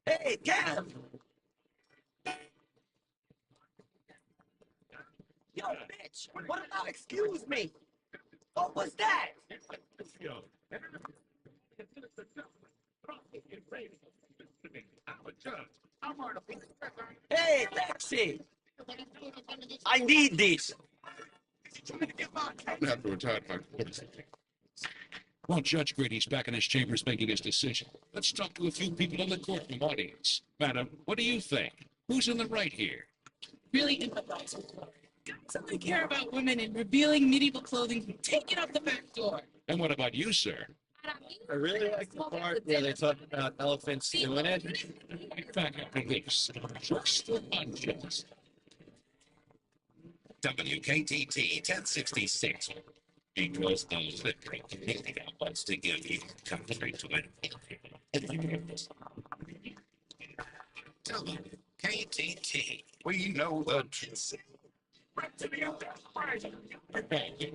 Hey, Gav! Yo, bitch! What about excuse me? What was that? Hey, Lexi! I need this! I have to retire my course. Well, Judge Grady's back in his chambers making his decision. Let's talk to a few people in the courtroom audience. Madam, what do you think? Who's in the right here? Really empathize with her. Guys only care about women in revealing medieval clothing and taking up the back door. And what about you, sir? I really like the part where they talk about elephants doing it. Back at police. Just the lunches. WKTT 1066. Because those that drink anything wants to give you country to it. WKTT. We know the truth.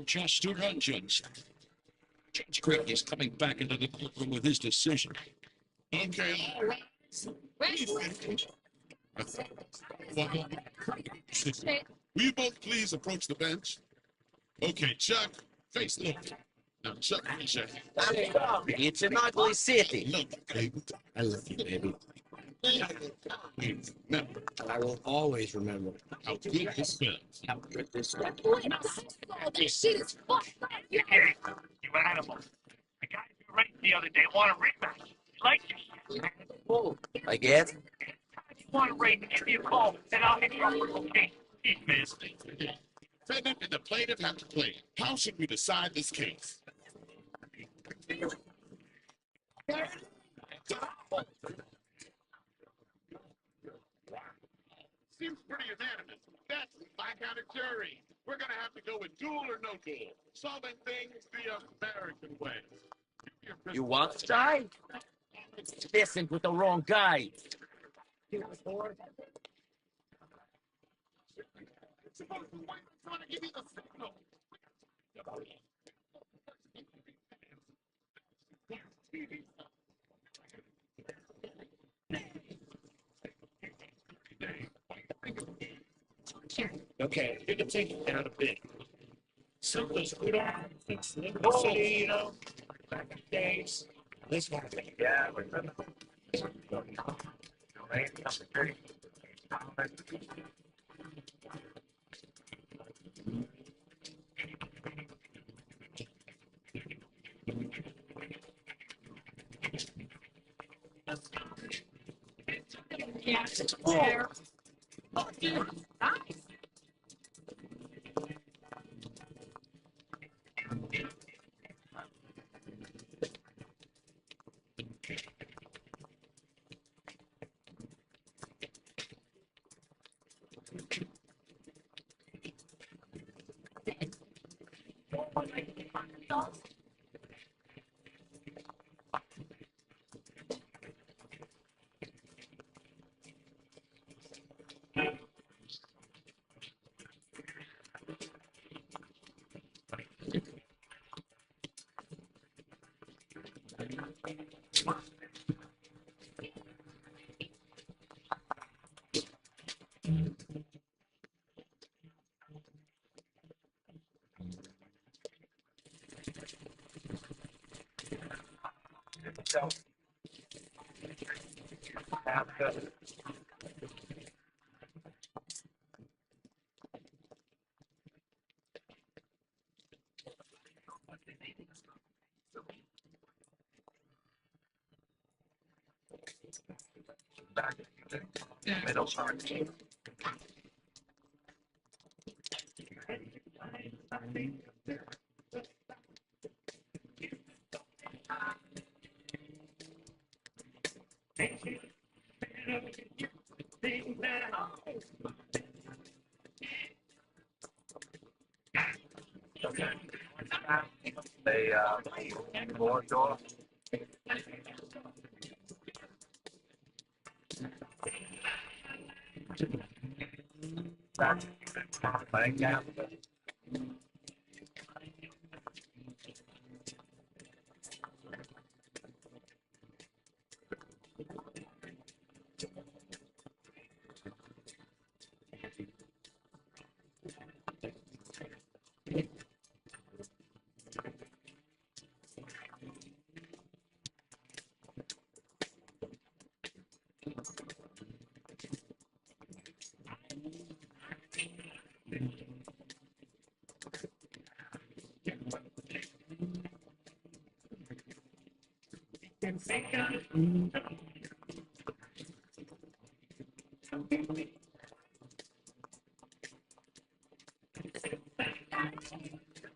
Just to luncheons. Judge Grady is coming back into the courtroom with his decision. Okay. Will you both please approach the bench? Okay, Chuck, face left. Now, Chuck, raise your hand. I'm sorry, it's an ugly city. Look, baby. I love you, baby. Remember, I will always remember. how good this feels. How good this is. This shit is fucked up. You animal. The guy you raped the other day want a rematch. You like your shit. Oh, I guess. If you want to rape, give me a call, and I'll hit you up with cocaine. Eat this. Defendant and the plaintiff have to play. How should we decide this case? Seems pretty unanimous. That's my kind of jury. We're gonna have to go with duel or no duel. Solving things the American way. You want to die? Listen with the wrong guy. Trying to give you the signal. Okay, you can take it down a bit. Some of those good things in the city, you know, back in the days. This one thing, yeah, remember. Yeah, it's there. Oh, dude, nice.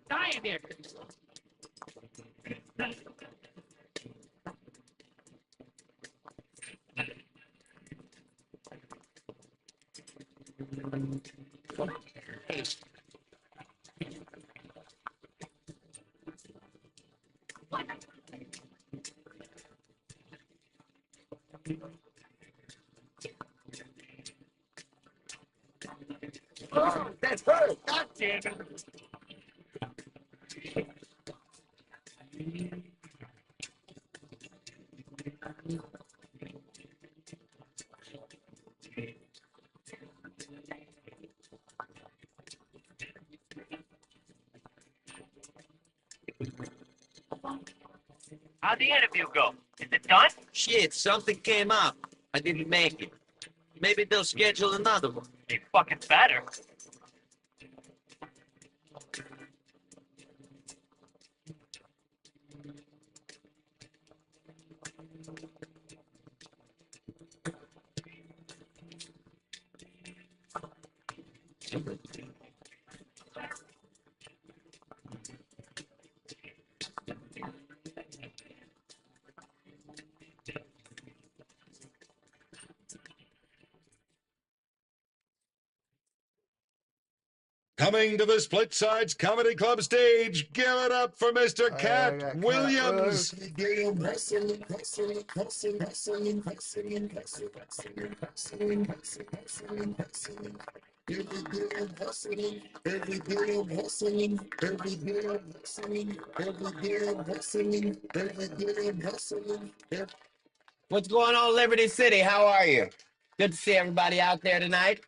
Dying here. Oh, that's her. God damn it. How'd the interview go? Is it done? Shit, something came up. I didn't make it. Maybe they'll schedule another one. They fucking better. Coming to the Split Sides Comedy Club stage, give it up for Mr. Cat Williams. What's going on, Liberty City? How are you? Good to see everybody out there tonight.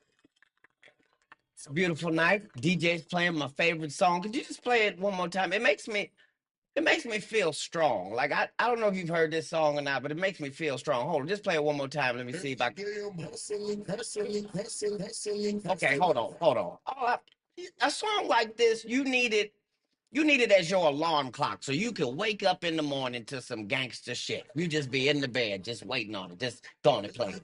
It's a beautiful night. DJ's playing my favorite song. Could you just play it one more time? It makes me feel strong. Like I don't know if you've heard this song or not, but it makes me feel strong. Hold on, just play it one more time. Let me see if I can. Okay, hold on. A song like this, you need it as your alarm clock, so you can wake up in the morning to some gangster shit. You just be in the bed, just waiting on it, just going to play.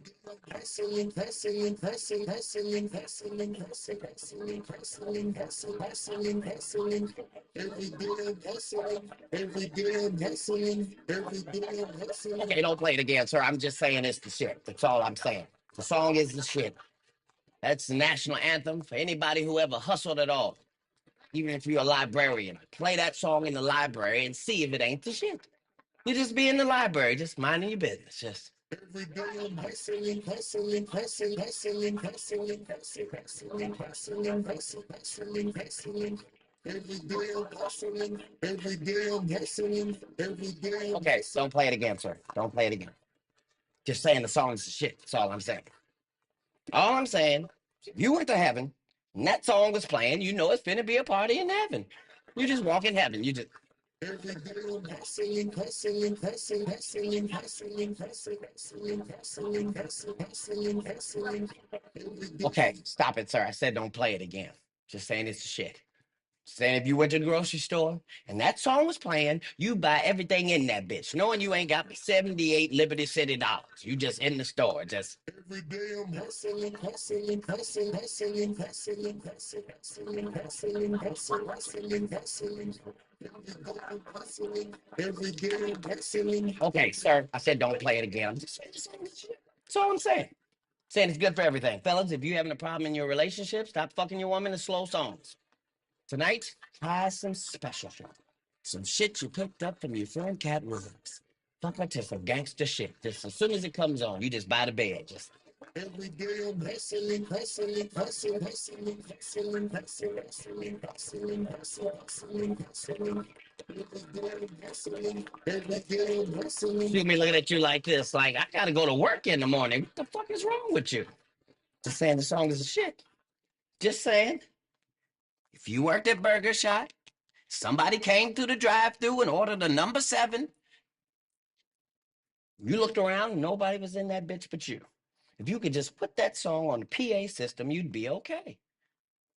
Okay, don't play it again, sir. I'm just saying it's the shit. That's all I'm saying. The song is the shit. That's the national anthem for anybody who ever hustled at all. Even if you're a librarian, play that song in the library and see if it ain't the shit. You just be in the library, just minding your business. Just every day I'm hustling. Okay, don't play it again, sir. Don't play it again. Just saying the song's the shit. That's all I'm saying. All I'm saying, if you went to heaven and that song was playing, you know it's finna be a party in heaven. You just walk in heaven. You just Okay, stop it, sir. I said don't play it again. Just saying it's shit. Saying if you went to the grocery store and that song was playing, you buy everything in that bitch, knowing you ain't got 78 Liberty City dollars. You just in the store, just every day I'm hustling, hustling, hustling, hustling, hustling, hustling, hustling, hustling, hustling, hustling, hustling. Every day I'm hustling. Okay, sir. I said don't play it again. I'm just saying this shit. That's all I'm saying. Saying it's good for everything. Fellas, if you having a problem in your relationship, stop fucking your woman to slow songs. Tonight, try some special shit. Some shit you picked up from your friend Cat Williams. Fuck her to some gangster shit. Just as soon as it comes on, you just buy the bed. Just every day I'm hustling, hustling, hustling, hustling, hustling, hustling, hustling, hustling, hustling, hustling. Excuse me looking at you like this, like I gotta go to work in the morning. What the fuck is wrong with you? Just saying the song is a shit. Just saying. If you worked at Burger Shot, somebody came through the drive-thru and ordered a number 7. You looked around, nobody was in that bitch but you. If you could just put that song on the PA system, you'd be okay.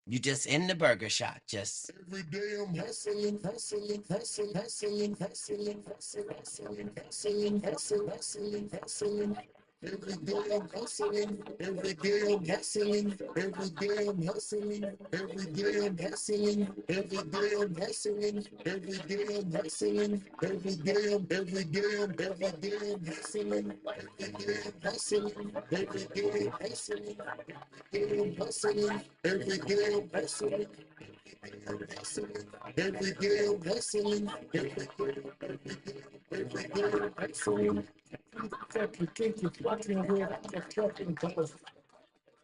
You just in the Burger Shot, just every day I'm hustling, hustling, hustling, hustling, hustling, hustling, hustling, hustling, hustling, hustling, hustling. Every day I'm hustling, every day I'm hustling, every day I'm hustling, every day I'm hustling, every day I'm hustling, every day I'm hustling, every day I'm every day I'm every day I'm hustling, every day I'm hustling, every day I'm hustling, every day I'm hustling, every day I'm hustling. Every day I'm hustling, every day I'm hustling.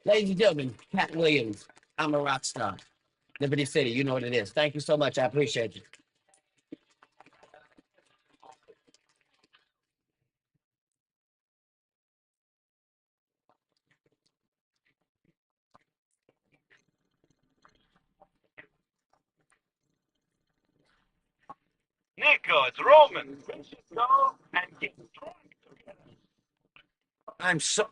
Ladies and gentlemen, Cat Williams, I'm a rock star. Liberty City, you know what it is. Thank you so much. I appreciate you. Nico, it's Roman. We should go and get drunk. I'm so.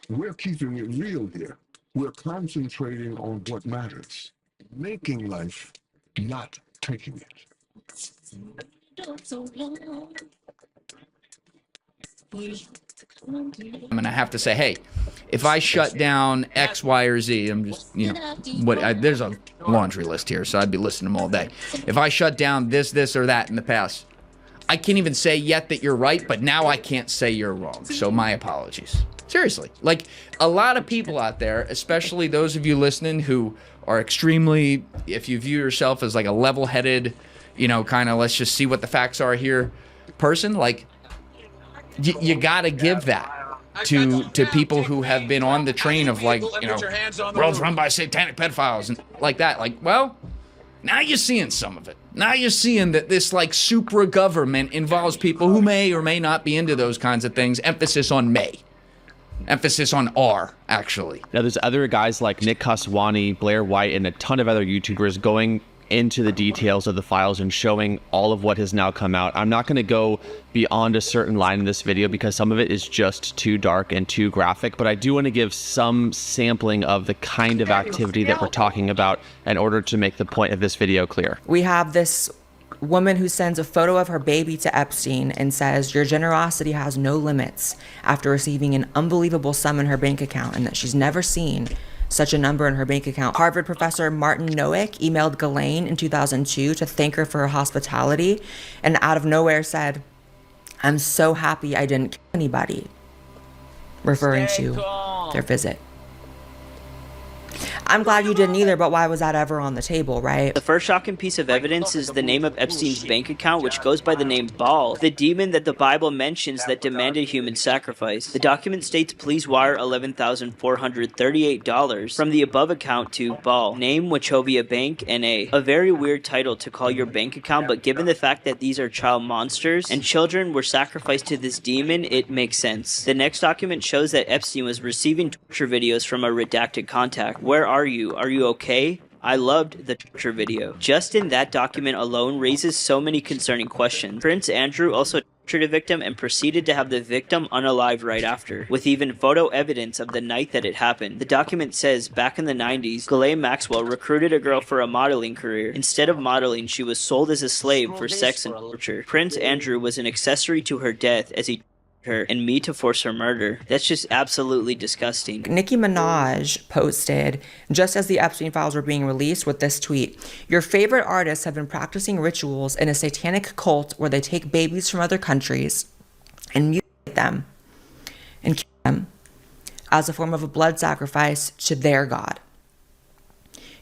We're keeping it real here. We're concentrating on what matters. Making life, not taking it. I'm gonna have to say, hey, if I shut down X, Y, or Z, I'm just, you know, there's a laundry list here, so I'd be listening to them all day. If I shut down this, or that in the past, I can't even say yet that you're right, but now I can't say you're wrong. So my apologies. Seriously, like a lot of people out there, especially those of you listening who are extremely, if you view yourself as like a level-headed, you know, kind of let's just see what the facts are here person, like you gotta give that to people who have been on the train of like, you know, world's run by satanic pedophiles and like that. Like, well, now you're seeing some of it. Now you're seeing that this like supra government involves people who may or may not be into those kinds of things. Emphasis on may. Emphasis on R, actually. Now, there's other guys like Nick Kaswani, Blair White, and a ton of other YouTubers going into the details of the files and showing all of what has now come out. I'm not going to go beyond a certain line in this video because some of it is just too dark and too graphic, but I do want to give some sampling of the kind of activity that we're talking about in order to make the point of this video clear. We have this woman who sends a photo of her baby to Epstein and says, "Your generosity has no limits," after receiving an unbelievable sum in her bank account, and that she's never seen such a number in her bank account. Harvard professor Martin Nowick emailed Ghislaine in 2002 to thank her for her hospitality, and out of nowhere said, "I'm so happy I didn't kill anybody," referring to their visit. I'm glad you didn't either, but why was that ever on the table, right? The first shocking piece of evidence is the name of Epstein's bank account, which goes by the name Baal, the demon that the Bible mentions that demanded human sacrifice. The document states, please wire $11,438 from the above account to Baal, name Wachovia Bank, N.A. A very weird title to call your bank account, but given the fact that these are child monsters and children were sacrificed to this demon, it makes sense. The next document shows that Epstein was receiving torture videos from a redacted contact. Where are you? Are you okay? I loved the torture video. Just in that document alone raises so many concerning questions. Prince Andrew also tortured a victim and proceeded to have the victim unalived right after, with even photo evidence of the night that it happened. The document says, back in the 90s, Ghislaine Maxwell recruited a girl for a modeling career. Instead of modeling, she was sold as a slave for sex and torture. Prince Andrew was an accessory to her death as he her and me to force her murder. That's just absolutely disgusting. Nicki Minaj posted, just as the Epstein files were being released, with this tweet: your favorite artists have been practicing rituals in a satanic cult where they take babies from other countries and mutilate them and kill them as a form of a blood sacrifice to their god.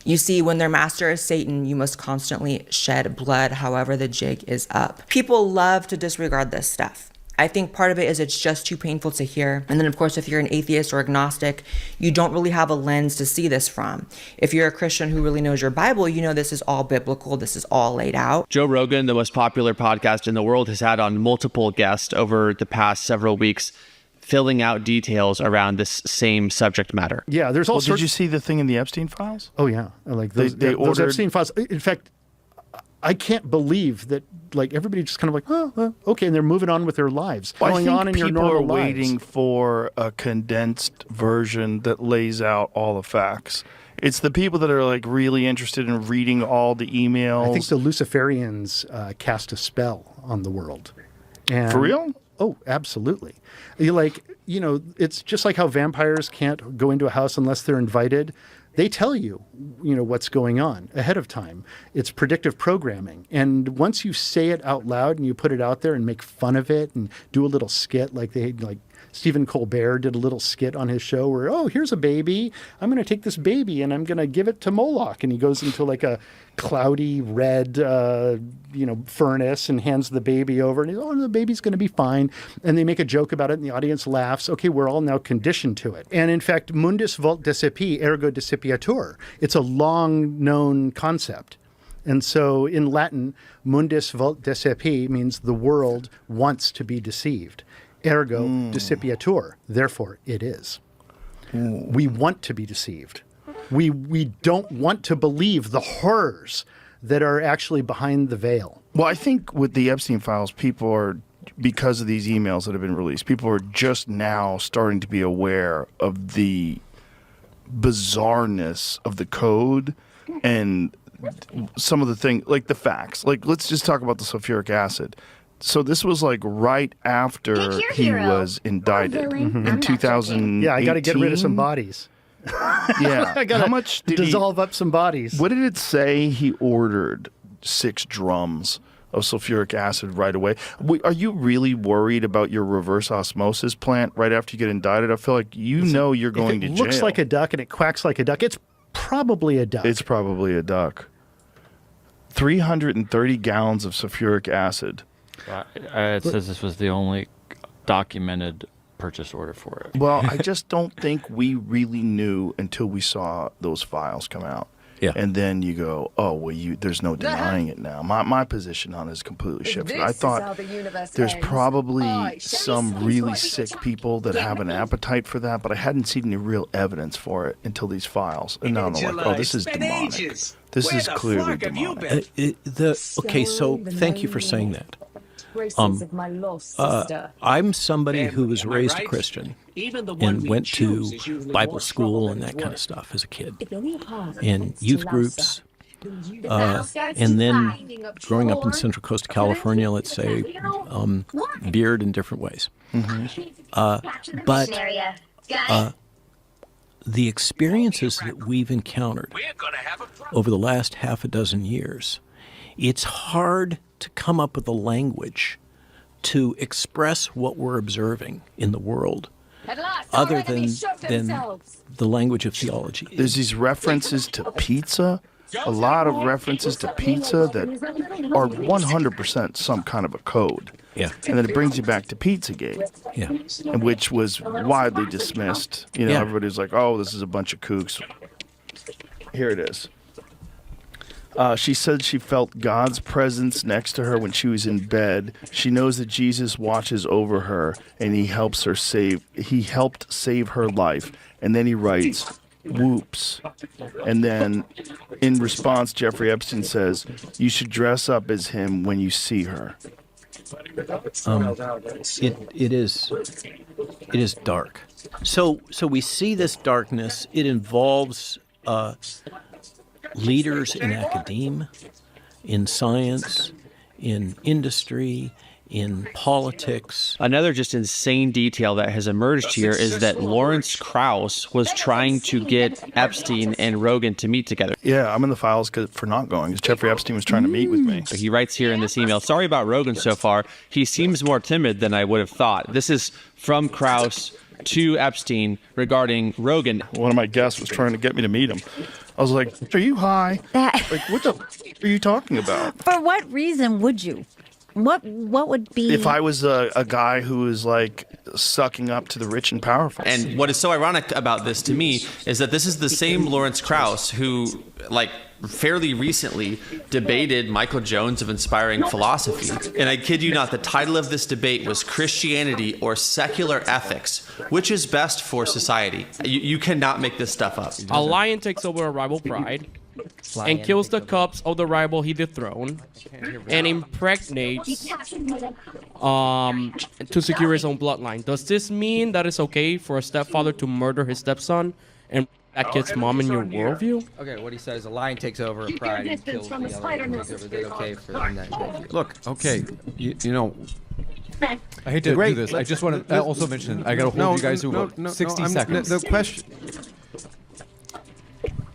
You see, when their master is Satan, you must constantly shed blood, however the jig is up. People love to disregard this stuff. I think part of it is it's just too painful to hear. And then, of course, if you're an atheist or agnostic, you don't really have a lens to see this from. If you're a Christian who really knows your Bible, you know this is all biblical. This is all laid out. Joe Rogan, the most popular podcast in the world, has had on multiple guests over the past several weeks filling out details around this same subject matter. Yeah, there's all sorts. Did you see the thing in the Epstein files? Oh, yeah. Like those Epstein files. In fact, I can't believe that, like, everybody just kind of like, oh, okay, and they're moving on with their lives. Well, I think on in your normal people are waiting for a condensed version that lays out all the facts. It's the people that are, like, really interested in reading all the emails. I think the Luciferians cast a spell on the world. And, for real? Oh, absolutely. It's just like how vampires can't go into a house unless they're invited. They tell you, what's going on ahead of time. It's predictive programming. And once you say it out loud and you put it out there and make fun of it and do a little skit like Stephen Colbert did a little skit on his show where, oh, here's a baby. I'm going to take this baby and I'm going to give it to Moloch. And he goes into like a cloudy red, furnace and hands the baby over. And he's, oh, the baby's going to be fine. And they make a joke about it and the audience laughs. Okay, we're all now conditioned to it. And in fact, mundus vult decipi, ergo decipiatur. It's a long-known concept. And so in Latin, mundus vult decipi means the world wants to be deceived. Ergo decipiatur, therefore it is. We want to be deceived. We don't want to believe the horrors that are actually behind the veil. Well, I think with the Epstein files, people are, because of these emails that have been released, people are just now starting to be aware of the bizarreness of the code and some of the things, like the facts. Like, let's just talk about the sulfuric acid. So this was like right after he was indicted in 2018. Yeah, I got to get rid of some bodies. Yeah. How much did dissolve up some bodies? What did it say? He ordered 6 drums of sulfuric acid right away. Are you really worried about your reverse osmosis plant right after you get indicted? I feel like you're going to jail. It looks like a duck and it quacks like a duck. It's probably a duck. It's probably a duck. 330 gallons of sulfuric acid. It says this was the only documented purchase order for it. Well, I just don't think we really knew until we saw those files come out. Yeah. And then you go, oh, well, there's no denying it now. My position on it is completely shifted. I thought there's probably some really sick people that have an appetite for that, but I hadn't seen any real evidence for it until these files. And now I'm like, oh, this is demonic. This is clearly demonic. Okay, so thank you for saying that. I'm somebody who was raised a Christian and went to Bible school and that kind of stuff as a kid, in youth groups, and then growing up in Central Coast of California, let's say, veered in different ways. But the experiences that we've encountered over the last half a dozen years, it's hard to come up with a language to express what we're observing in the world other than the language of theology. There's these references to pizza, a lot of references to pizza that are 100% some kind of a code. Yeah. And then it brings you back to Pizzagate. Yeah. And which was widely dismissed. You know, Yeah. everybody's like, oh, this is a bunch of kooks. Here it is. She said she felt God's presence next to her when she was in bed. She knows that Jesus watches over her and he helped save her life. And then he writes, whoops. And then in response, Jeffrey Epstein says, you should dress up as him when you see her. It is dark. So we see this darkness. It involves leaders in academia, in science, in industry, in politics. Another just insane detail that has emerged here is that Lawrence Krauss was trying to get Epstein and Rogan to meet together. Yeah, I'm in the files for not going, because Jeffrey Epstein was trying to meet with me. He writes here in this email, sorry about Rogan so far. He seems more timid than I would have thought. This is from Krauss to Epstein regarding Rogan. One of my guests was trying to get me to meet him. I was like, are you high? Like, what the are you talking about? For what reason would you? What would be... If I was a guy who was like sucking up to the rich and powerful. And what is so ironic about this to me is that this is the same Lawrence Krauss who, like, fairly recently debated Michael Jones of Inspiring Philosophy. And I kid you not, the title of this debate was Christianity or Secular Ethics, which is best for society. You cannot make this stuff up. A lion takes over a rival pride and kills the cubs of the rival he dethroned and impregnates to secure his own bloodline. Does this mean that it's okay for a stepfather to murder his stepson and that kid's mom in your worldview? Okay, what he says, a lion takes over a pride and kills the other one. Is it okay for them that? Look, okay, you know, I hate to do this. I just want to also mention, I got to hold you guys to about 60 seconds.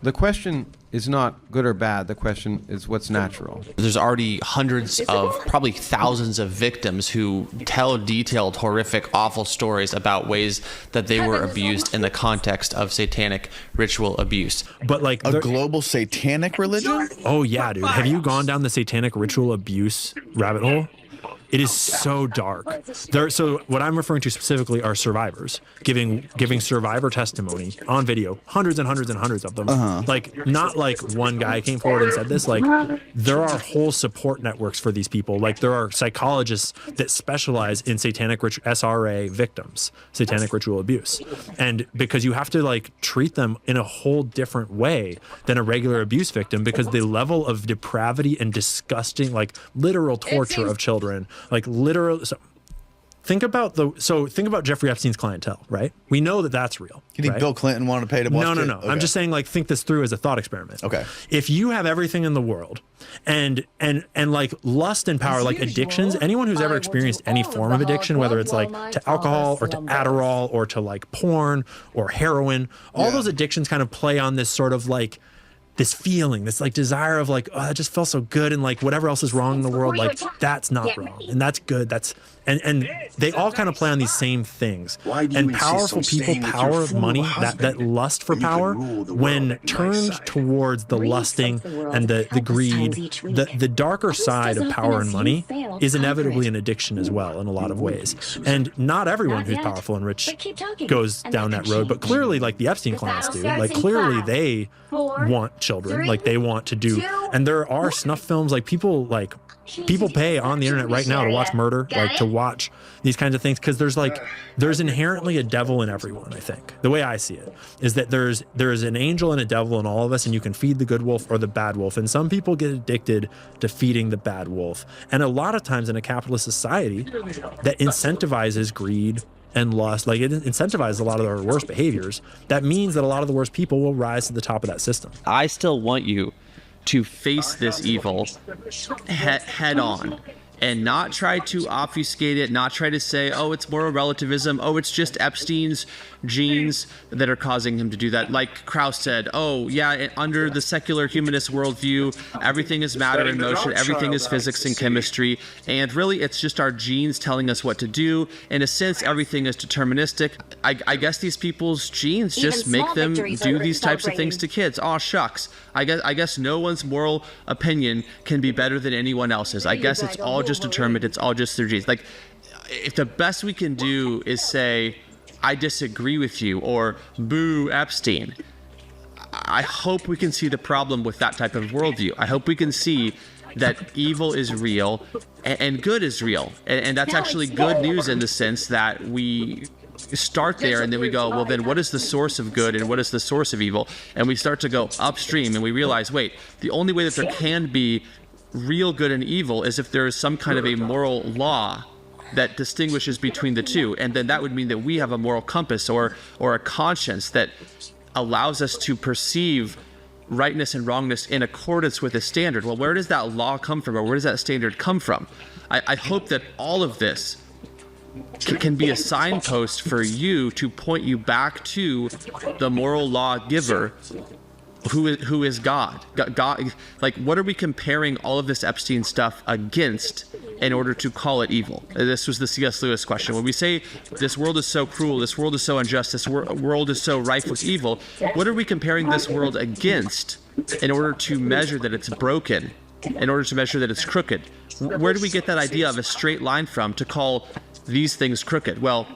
The question is not good or bad. The question is what's natural. There's already hundreds of, probably thousands of victims who tell detailed, horrific, awful stories about ways that they were abused in the context of satanic ritual abuse. But like a global satanic religion? Oh yeah, dude. Have you gone down the satanic ritual abuse rabbit hole? It is so dark. So what I'm referring to specifically are survivors giving survivor testimony on video, hundreds and hundreds and hundreds of them. Like, not like one guy came forward and said this. Like, there are whole support networks for these people. Like, there are psychologists that specialize in satanic SRA victims, satanic ritual abuse. And because you have to like treat them in a whole different way than a regular abuse victim, because the level of depravity and disgusting, like literal torture of children, like literal. So think about Jeffrey Epstein's clientele, right? We know that that's real. You think right? Bill Clinton wanted to pay to watch it? No. Okay. I'm just saying, like, think this through as a thought experiment. Okay. If you have everything in the world and like lust and power, like addictions, anyone who's ever experienced any form of addiction, whether it's like to alcohol or to Adderall or to like porn or heroin, all those addictions kind of play on this sort of like this feeling, this like desire of like, oh, that just felt so good, and like whatever else is wrong in the world, like that's not wrong, and that's good. That's and they all kind of play on these same things. And powerful people, power, money, that lust for power, when turned towards the lusting and the greed, the darker side of power and money is inevitably an addiction as well in a lot of ways. And not everyone who's powerful and rich goes down that road, but clearly, like the Epstein clients do, like clearly they want children, like they want to do. And there are snuff films, like people pay on the internet right now to watch murder, like to watch these kinds of things, because there's inherently a devil in everyone. I think the way I see it is that there's an angel and a devil in all of us, and you can feed the good wolf or the bad wolf. And some people get addicted to feeding the bad wolf. And a lot of times in a capitalist society that incentivizes greed and lust, like it incentivizes a lot of our worst behaviors, that means that a lot of the worst people will rise to the top of that system. I still want you to face this evil head on and not try to obfuscate it, not try to say, oh, it's moral relativism, oh, it's just Epstein's genes that are causing him to do that. Like Krauss said, oh, yeah, under the secular humanist worldview, everything is matter in motion, everything is physics and chemistry, and really it's just our genes telling us what to do. In a sense, everything is deterministic. I guess these people's genes just make them do these types of things to kids. Aw, shucks. I guess no one's moral opinion can be better than anyone else's. I guess it's all just determined. It's all just their genes. Like, if the best we can do is say, I disagree with you, or boo Epstein, I hope we can see the problem with that type of worldview. I hope we can see that evil is real and good is real. And that's actually good news in the sense that we start there and then we go, well, then what is the source of good and what is the source of evil? And we start to go upstream and we realize, wait, the only way that there can be real good and evil is if there is some kind of a moral law that distinguishes between the two. And then that would mean that we have a moral compass or a conscience that allows us to perceive rightness and wrongness in accordance with a standard. Well, where does that law come from, or where does that standard come from? I hope that all of this can be a signpost for you to point you back to the moral law giver, who is God. God. Like, what are we comparing all of this Epstein stuff against in order to call it evil? This was the C.S. Lewis question. When we say this world is so cruel, this world is so unjust, this world is so rife with evil, what are we comparing this world against in order to measure that it's broken, in order to measure that it's crooked? Where do we get that idea of a straight line from to call these things crooked? Well,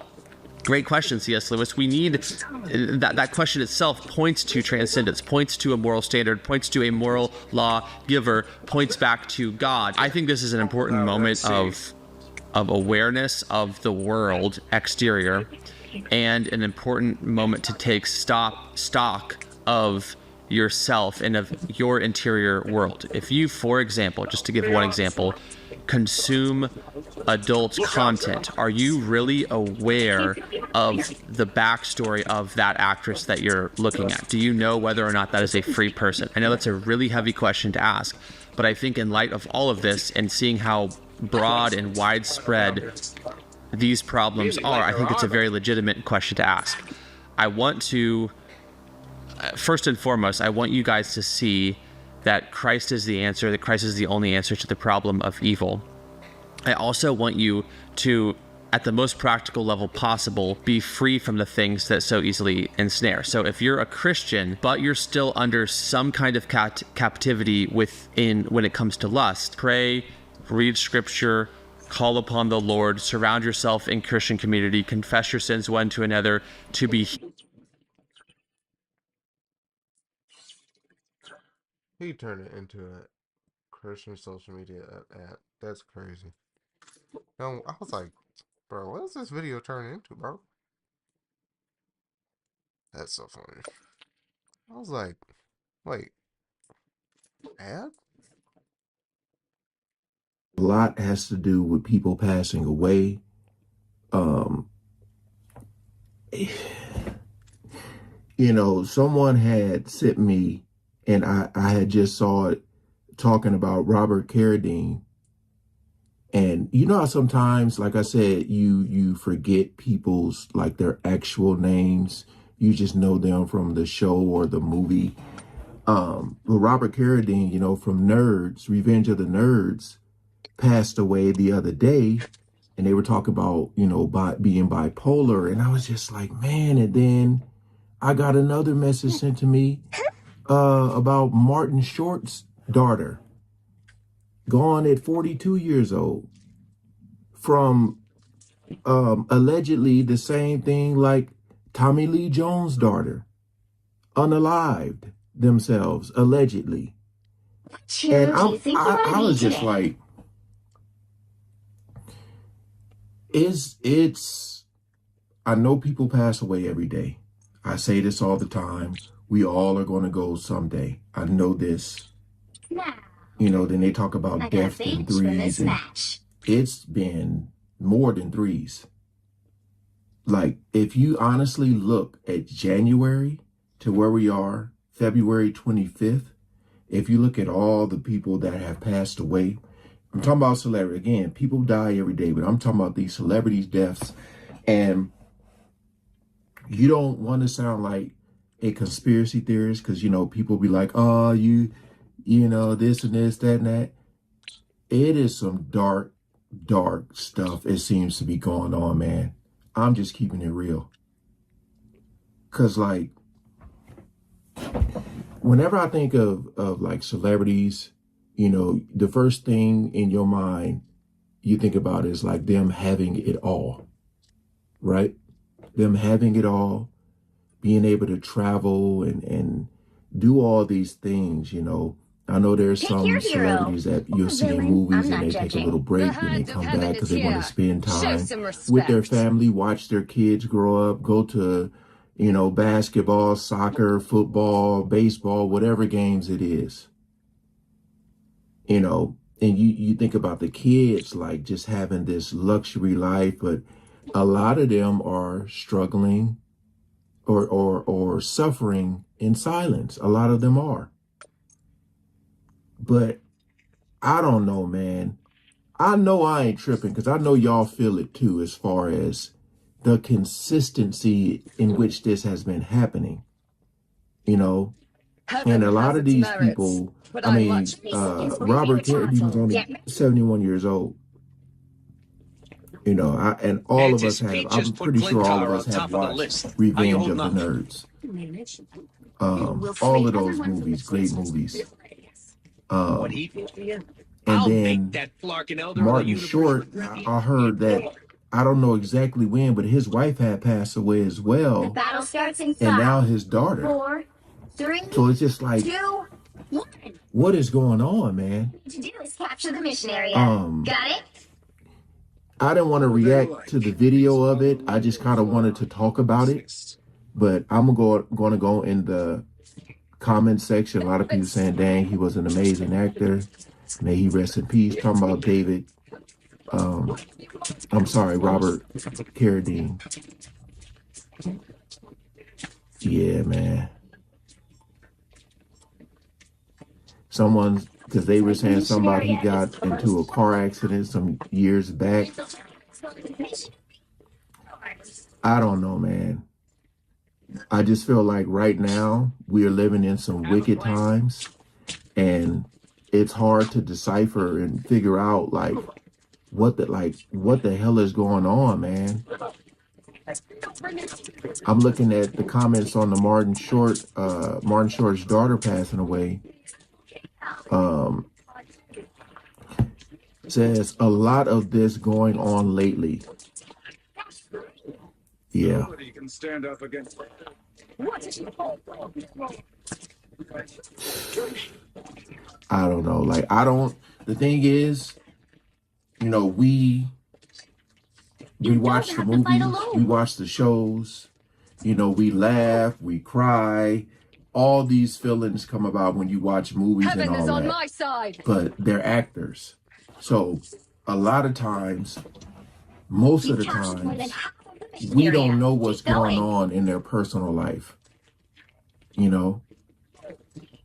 great question, C.S. Lewis. We need that question itself points to transcendence, points to a moral standard, points to a moral law giver, points back to God. I think this is an important moment of awareness of the world exterior, and an important moment to take stock of yourself and of your interior world. If you, for example, just to give one example, consume adult content, are you really aware of the backstory of that actress that you're looking at? Do you know whether or not that is a free person? I know that's a really heavy question to ask, but I think in light of all of this and seeing how broad and widespread these problems are, I think it's a very legitimate question to ask. I want to, first and foremost, I want you guys to see that Christ is the answer, that Christ is the only answer to the problem of evil. I also want you to, at the most practical level possible, be free from the things that so easily ensnare. So if you're a Christian, but you're still under some kind of captivity when it comes to lust, pray, read scripture, call upon the Lord, surround yourself in Christian community, confess your sins one to another to be. He turned it into a Christian social media app. That's crazy. I was like, bro, what is this video turning into, bro? That's so funny. I was like, wait, ad? A lot has to do with people passing away. Someone had sent me, and I had just saw it talking about Robert Carradine. And you know how sometimes, like I said, you forget people's, like, their actual names. You just know them from the show or the movie. But Robert Carradine, from Nerds, Revenge of the Nerds, passed away the other day. And they were talking about, being bipolar. And I was just like, man. And then I got another message sent to me about Martin Short's daughter, gone at 42 years old, from allegedly the same thing like Tommy Lee Jones' daughter, unalived themselves, allegedly. And I was just like, I know people pass away every day. I say this all the time. We all are going to go someday. I know this. Then they talk about death in threes, and it's been more than threes. Like, if you honestly look at January to where we are, February 25th, if you look at all the people that have passed away, I'm talking about celebrity. Again, people die every day, but I'm talking about these celebrities' deaths. And you don't want to sound like a conspiracy theorist because, you know, people be like, oh, you know, this and this, that and that. It is some dark, dark stuff it seems to be going on, man. I'm just keeping it real. Because, like, whenever I think of like celebrities, you know, the first thing in your mind you think about is like them having it all, right? Them having it all, being able to travel and do all these things, you know. I know there's some celebrities that you'll see in movies and they take a little break and they come back because they want to spend time with their family, watch their kids grow up, go to, you know, basketball, soccer, football, baseball, whatever games it is. You know, and you think about the kids like just having this luxury life, but a lot of them are struggling or suffering in silence. A lot of them are. But I don't know, man. I know I ain't tripping because I know y'all feel it too as far as the consistency in which this has been happening. You know, and a lot of these people, I mean, Robert Carradine was only 71 years old. You know, and all of us have, I'm pretty sure all of us have watched Revenge of the Nerds. All of those movies, great movies. And then Martin Short, I heard that, I don't know exactly when, but his wife had passed away as well. Battle starts in 5, and now his daughter. 4, 3, so it's just like, 2, 1. What is going on, man? To do is capture the mission area. Got it? I didn't want to react to the video of it. I just kind of wanted to talk about it. But I'm going to go in the comment section. A lot of people saying, dang, he was an amazing actor. May he rest in peace. Talking about David. I'm sorry, Robert Carradine. Yeah, man. Because they were saying somebody got into a car accident some years back. I don't know, man. I just feel like right now we are living in some wicked times, and it's hard to decipher and figure out like what the hell is going on, man. I'm looking at the comments on the Martin Short's daughter passing away. Says a lot of this going on lately. Yeah. Nobody can stand up against I don't know. Like, the thing is, you know, we watch the movies, we watch the shows, you know, we laugh, we cry. All these feelings come about when you watch movies and all that. My side. But they're actors. So a lot of times, most of the times, we don't know what's going on in their personal life. You know,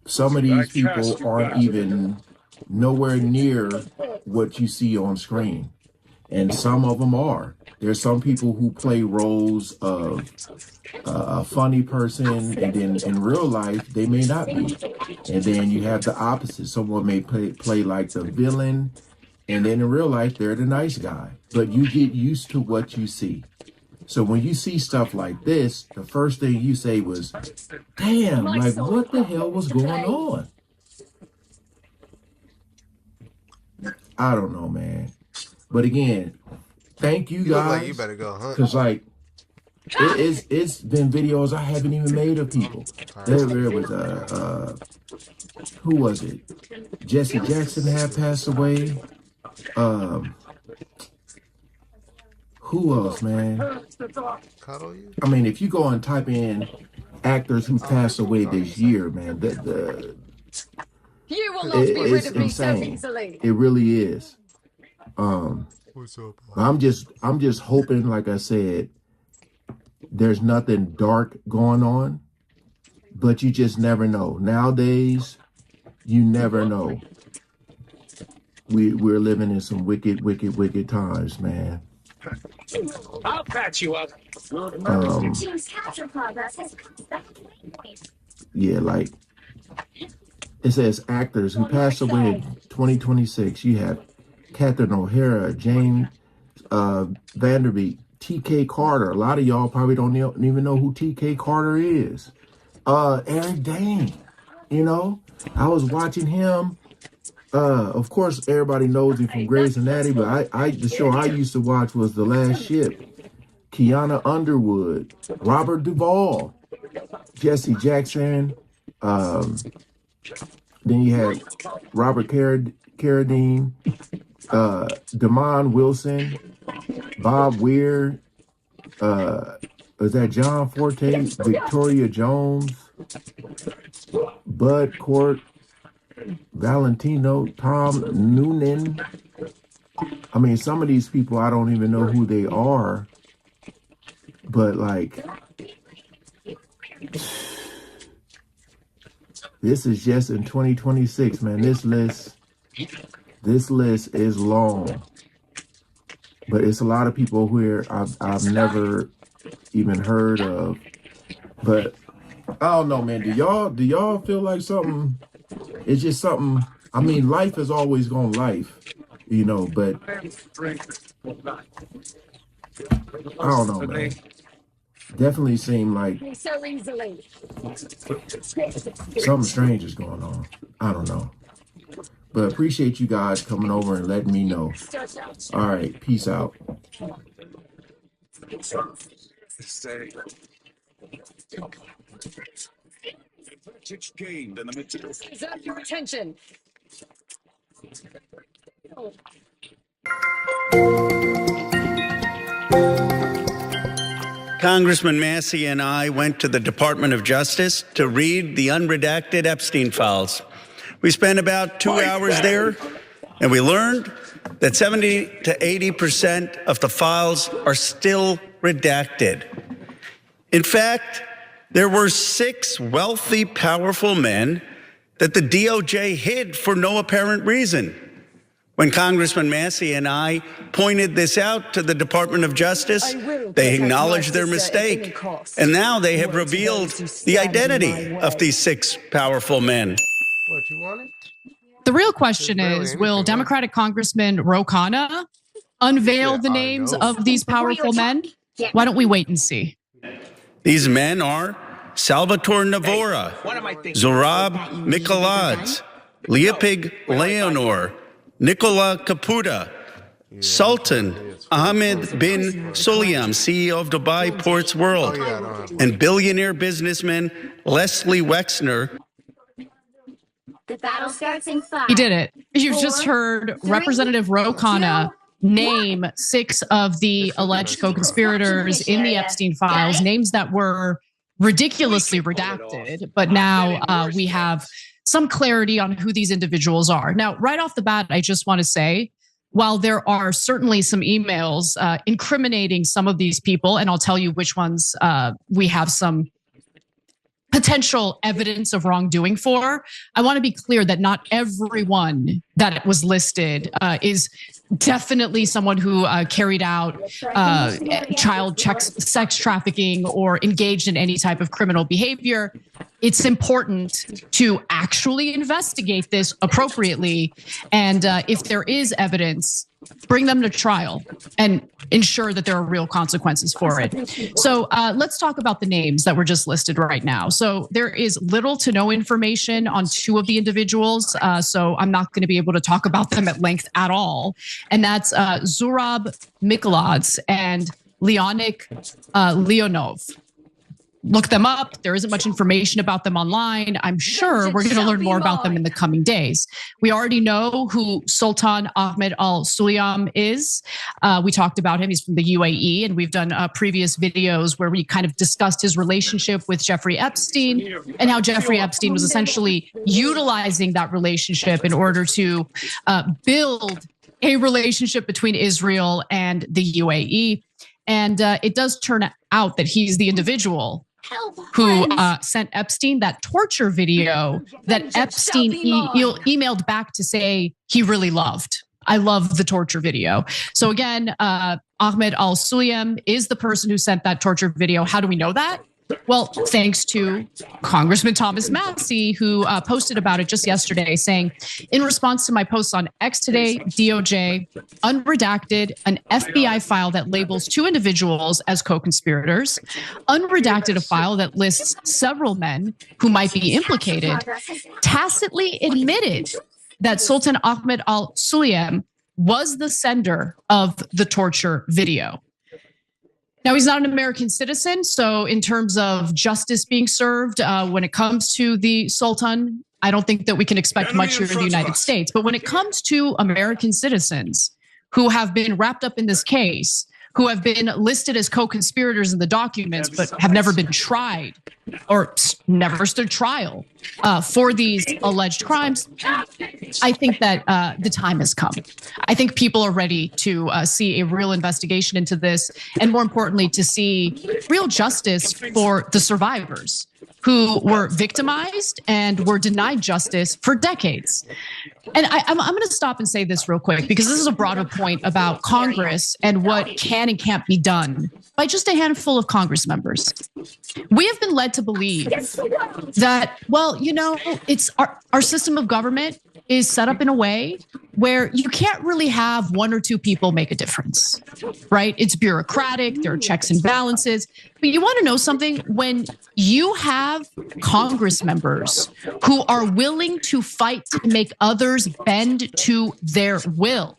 some of these people aren't even nowhere near what you see on screen. And some of them are. There's some people who play roles of a funny person, and then in real life, they may not be. And then you have the opposite. Someone may play like the villain, and then in real life, they're the nice guy. But you get used to what you see. So when you see stuff like this, the first thing you say was, damn, like what the hell was going on? I don't know, man. But again, thank you guys. You better go hunt. Because like, it's been videos I haven't even made of people. There was who was it? Jesse Jackson had passed away. Who else, man? I mean, if you go and type in actors who passed away this year, man, You will not be rid of me so insane. easily. It really is. I'm just hoping, like I said, there's nothing dark going on, but you just never know. Nowadays, you never know. we're living in some wicked times, man. I'll patch you up. Your team's capture progress has passed that point. Yeah, like it says actors who passed away in 2026. You have Catherine O'Hara, James Vanderbeek, T.K. Carter. A lot of y'all probably don't even know who T.K. Carter is. Eric Dane. You know, I was watching him. Of course, everybody knows him from Grey's Anatomy, but the show I used to watch was The Last Ship. Kiana Underwood, Robert Duvall, Jesse Jackson. Then you had Robert Carradine, Damon Wilson, Bob Weir. Was that John Forte, Victoria Jones, Bud Cort, Valentino, Tom Noonan. I mean, some of these people I don't even know who they are, but like, this is just in 2026, man. This list is long, but it's a lot of people who I've never even heard of. But I don't know, man. Do y'all feel like something? It's just something. I mean, life is always gonna life, you know. But I don't know, man. Definitely seem like so easily. something strange is going on. I don't know. But appreciate you guys coming over and letting me know. All right, peace out. Deserve your attention. Congressman Massey and I went to the Department of Justice to read the unredacted Epstein files. We spent about 2 hours there, and we learned that 70 to 80% of the files are still redacted. In fact, there were 6 wealthy, powerful men that the DOJ hid for no apparent reason. When Congressman Massey and I pointed this out to the Department of Justice, they acknowledged their mistake, and now they have revealed the identity of these 6 powerful men. What, you want it? The real question is, will Democratic Congressman Ro Khanna unveil the names of these powerful men? Why don't we wait and see? These men are Salvatore Navora, Zorab Mikaladze, Leopig Leonor, Nicola Caputa, Sultan Ahmed bin Sulayem, CEO of Dubai Ports World, and billionaire businessman Leslie Wexner. The battle starts in 5. He did it. You've just heard Representative Ro Khanna name 6 of the alleged co-conspirators in the Epstein files, names that were ridiculously redacted, but now we have some clarity on who these individuals are. Now, right off the bat, I just want to say, while there are certainly some emails incriminating some of these people, and I'll tell you which ones we have some potential evidence of wrongdoing for, I want to be clear that not everyone that was listed is definitely someone who carried out child sex trafficking or engaged in any type of criminal behavior. It's important to actually investigate this appropriately. And if there is evidence, bring them to trial and ensure that there are real consequences for it. So let's talk about the names that were just listed right now. So there is little to no information on 2 of the individuals. So I'm not going to be able to talk about them at length at all. And that's Zorab Mikaladze and Leonid Leonov. Look them up. There isn't much information about them online. I'm sure we're going to learn more about them in the coming days. We already know who Sultan Ahmed Al Sulayem is. We talked about him. He's from the UAE, and we've done previous videos where we kind of discussed his relationship with Jeffrey Epstein and how Jeffrey Epstein was essentially utilizing that relationship in order to build a relationship between Israel and the UAE. And it does turn out that he's the individual who sent Epstein that torture video that Epstein emailed back to say he really loved. I love the torture video. So again, Ahmed Al-Sulem is the person who sent that torture video. How do we know that? Well, thanks to Congressman Thomas Massie, who posted about it just yesterday, saying, in response to my posts on X today, DOJ unredacted an FBI file that labels 2 individuals as co-conspirators, unredacted a file that lists several men who might be implicated, tacitly admitted that Sultan Ahmed Al-Sulem was the sender of the torture video. Now, he's not an American citizen, so in terms of justice being served, when it comes to the Sultan, I don't think that we can expect much here in the United States. But when it comes to American citizens who have been wrapped up in this case, who have been listed as co-conspirators in the documents, but have never been tried or never stood trial for these alleged crimes, I think that the time has come. I think people are ready to see a real investigation into this, and more importantly, to see real justice for the survivors who were victimized and were denied justice for decades. And I'm going to stop and say this real quick, because this is a broader point about Congress and what can and can't be done by just a handful of Congress members. We have been led to believe that, well, you know, it's our system of government is set up in a way where you can't really have 1 or 2 people make a difference, right? It's bureaucratic, there are checks and balances. But you want to know something? When you have Congress members who are willing to fight to make others bend to their will,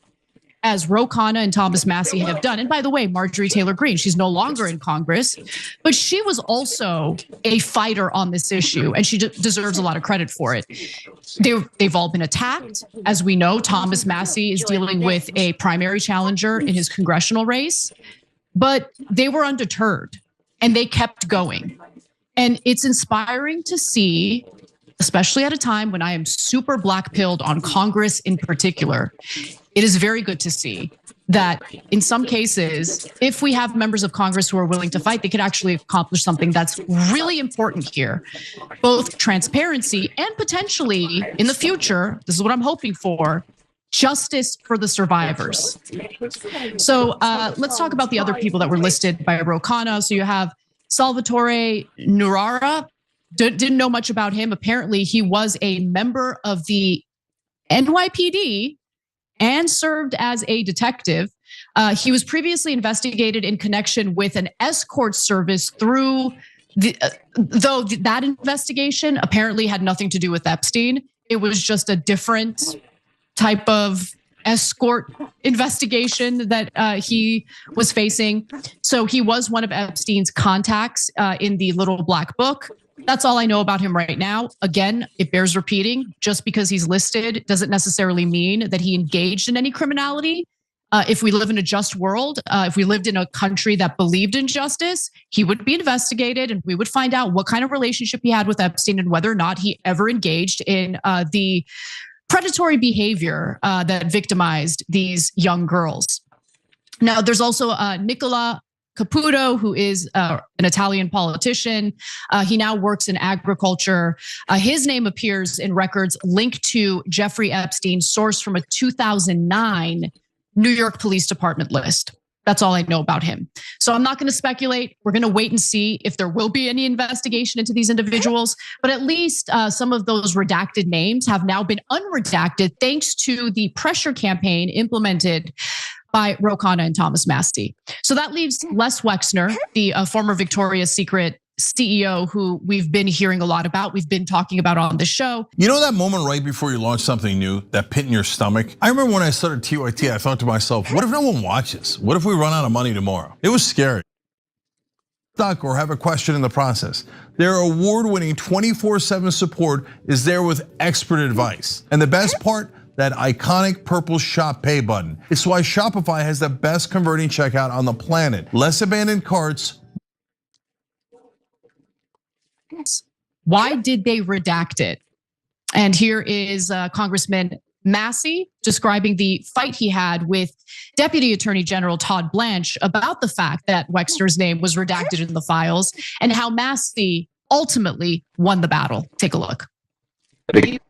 as Ro Khanna and Thomas Massie have done. And by the way, Marjorie Taylor Greene, she's no longer in Congress, but she was also a fighter on this issue, and she deserves a lot of credit for it. They've all been attacked. As we know, Thomas Massie is dealing with a primary challenger in his congressional race, but they were undeterred and they kept going. And it's inspiring to see, especially at a time when I am super black-pilled on Congress in particular, it is very good to see that in some cases, if we have members of Congress who are willing to fight, they could actually accomplish something that's really important here. Both transparency and potentially in the future, this is what I'm hoping for, justice for the survivors. So let's talk about the other people that were listed by Ro Khanna. So you have Salvatore Nurara. Didn't know much about him. Apparently, he was a member of the NYPD and served as a detective. He was previously investigated in connection with an escort service through though that investigation apparently had nothing to do with Epstein. It was just a different type of escort investigation that he was facing. So he was one of Epstein's contacts in the Little Black Book. That's all I know about him right now. Again, it bears repeating, just because he's listed doesn't necessarily mean that he engaged in any criminality. If we live in a just world, if we lived in a country that believed in justice, he would be investigated and we would find out what kind of relationship he had with Epstein and whether or not he ever engaged in the predatory behavior that victimized these young girls. Now, there's also Nicola Caputo, who is an Italian politician. He now works in agriculture. His name appears in records linked to Jeffrey Epstein, sourced from a 2009 New York Police Department list. That's all I know about him. So I'm not going to speculate. We're going to wait and see if there will be any investigation into these individuals. But at least some of those redacted names have now been unredacted thanks to the pressure campaign implemented by Ro Khanna and Thomas Massie. So that leaves Les Wexner, the former Victoria's Secret CEO, who we've been hearing a lot about, we've been talking about on the show. You know that moment right before you launch something new, that pit in your stomach? I remember when I started TYT, I thought to myself, what if no one watches? What if we run out of money tomorrow? It was scary. Stuck or have a question in the process. Their award-winning 24/7 support is there with expert advice. And the best part, that iconic purple shop pay button. It's why Shopify has the best converting checkout on the planet. Less abandoned carts. Why did they redact it? And here is Congressman Massey, describing the fight he had with Deputy Attorney General Todd Blanche about the fact that Wexner's name was redacted in the files and how Massey ultimately won the battle. Take a look.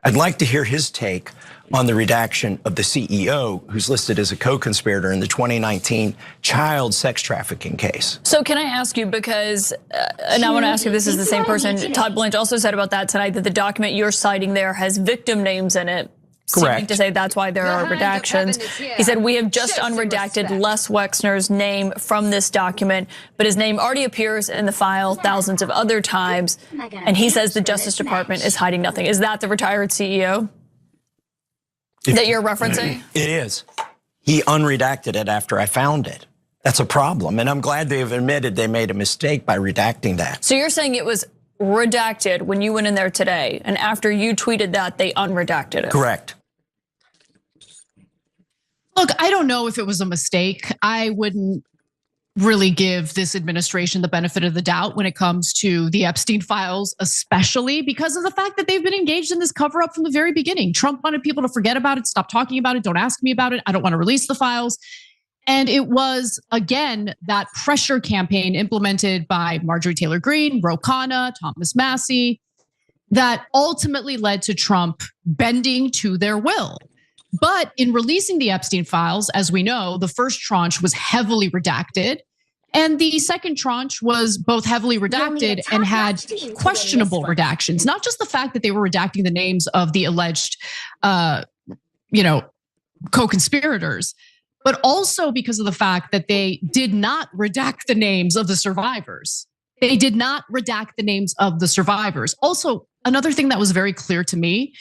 I'd like to hear his take on the redaction of the CEO who's listed as a co-conspirator in the 2019 child sex trafficking case. So can I ask you, because, and I want to ask you if this is the same person, Todd Blanche also said about that tonight that the document you're citing there has victim names in it. Correct. To say that's why there are redactions. He said, we have just unredacted Les Wexner's name from this document, but his name already appears in the file thousands of other times. And he says the Justice Department is hiding nothing. Is that the retired CEO that you're referencing? It is. He unredacted it after I found it. That's a problem. And I'm glad they've admitted they made a mistake by redacting that. So you're saying it was redacted when you went in there today, and after you tweeted that, they unredacted it? Correct. Look, I don't know if it was a mistake. I wouldn't really give this administration the benefit of the doubt when it comes to the Epstein files, especially because of the fact that they've been engaged in this cover up from the very beginning. Trump wanted people to forget about it, stop talking about it, don't ask me about it. I don't want to release the files. And it was, again, that pressure campaign implemented by Marjorie Taylor Greene, Ro Khanna, Thomas Massey, that ultimately led to Trump bending to their will. But in releasing the Epstein files, as we know, the first tranche was heavily redacted. And the second tranche was both heavily redacted and had questionable redactions. Not just the fact that they were redacting the names of the alleged, co-conspirators, but also because of the fact that they did not redact the names of the survivors. They did not redact the names of the survivors. Also, another thing that was very clear to me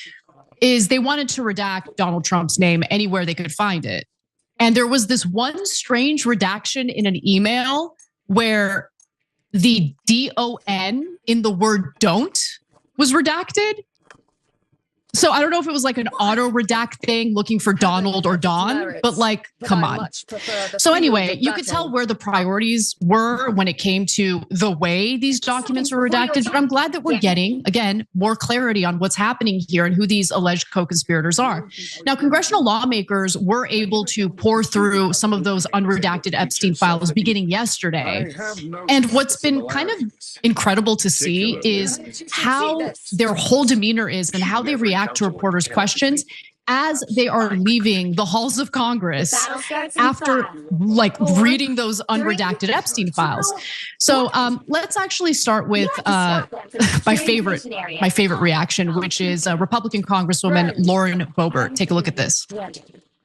is they wanted to redact Donald Trump's name anywhere they could find it. And there was this one strange redaction in an email where the DON in the word don't was redacted. So I don't know if it was like an auto redact thing looking for Donald or Don, but like, come on. So anyway, you could tell where the priorities were when it came to the way these documents were redacted. But I'm glad that we're getting, again, more clarity on what's happening here and who these alleged co-conspirators are. Now, congressional lawmakers were able to pour through some of those unredacted Epstein files beginning yesterday. And what's been kind of incredible to see is how their whole demeanor is and how they react to reporters' questions as they are leaving the halls of Congress after like reading those unredacted Epstein files. So let's actually start with my favorite reaction, which is Republican Congresswoman Lauren Boebert. Take a look at this.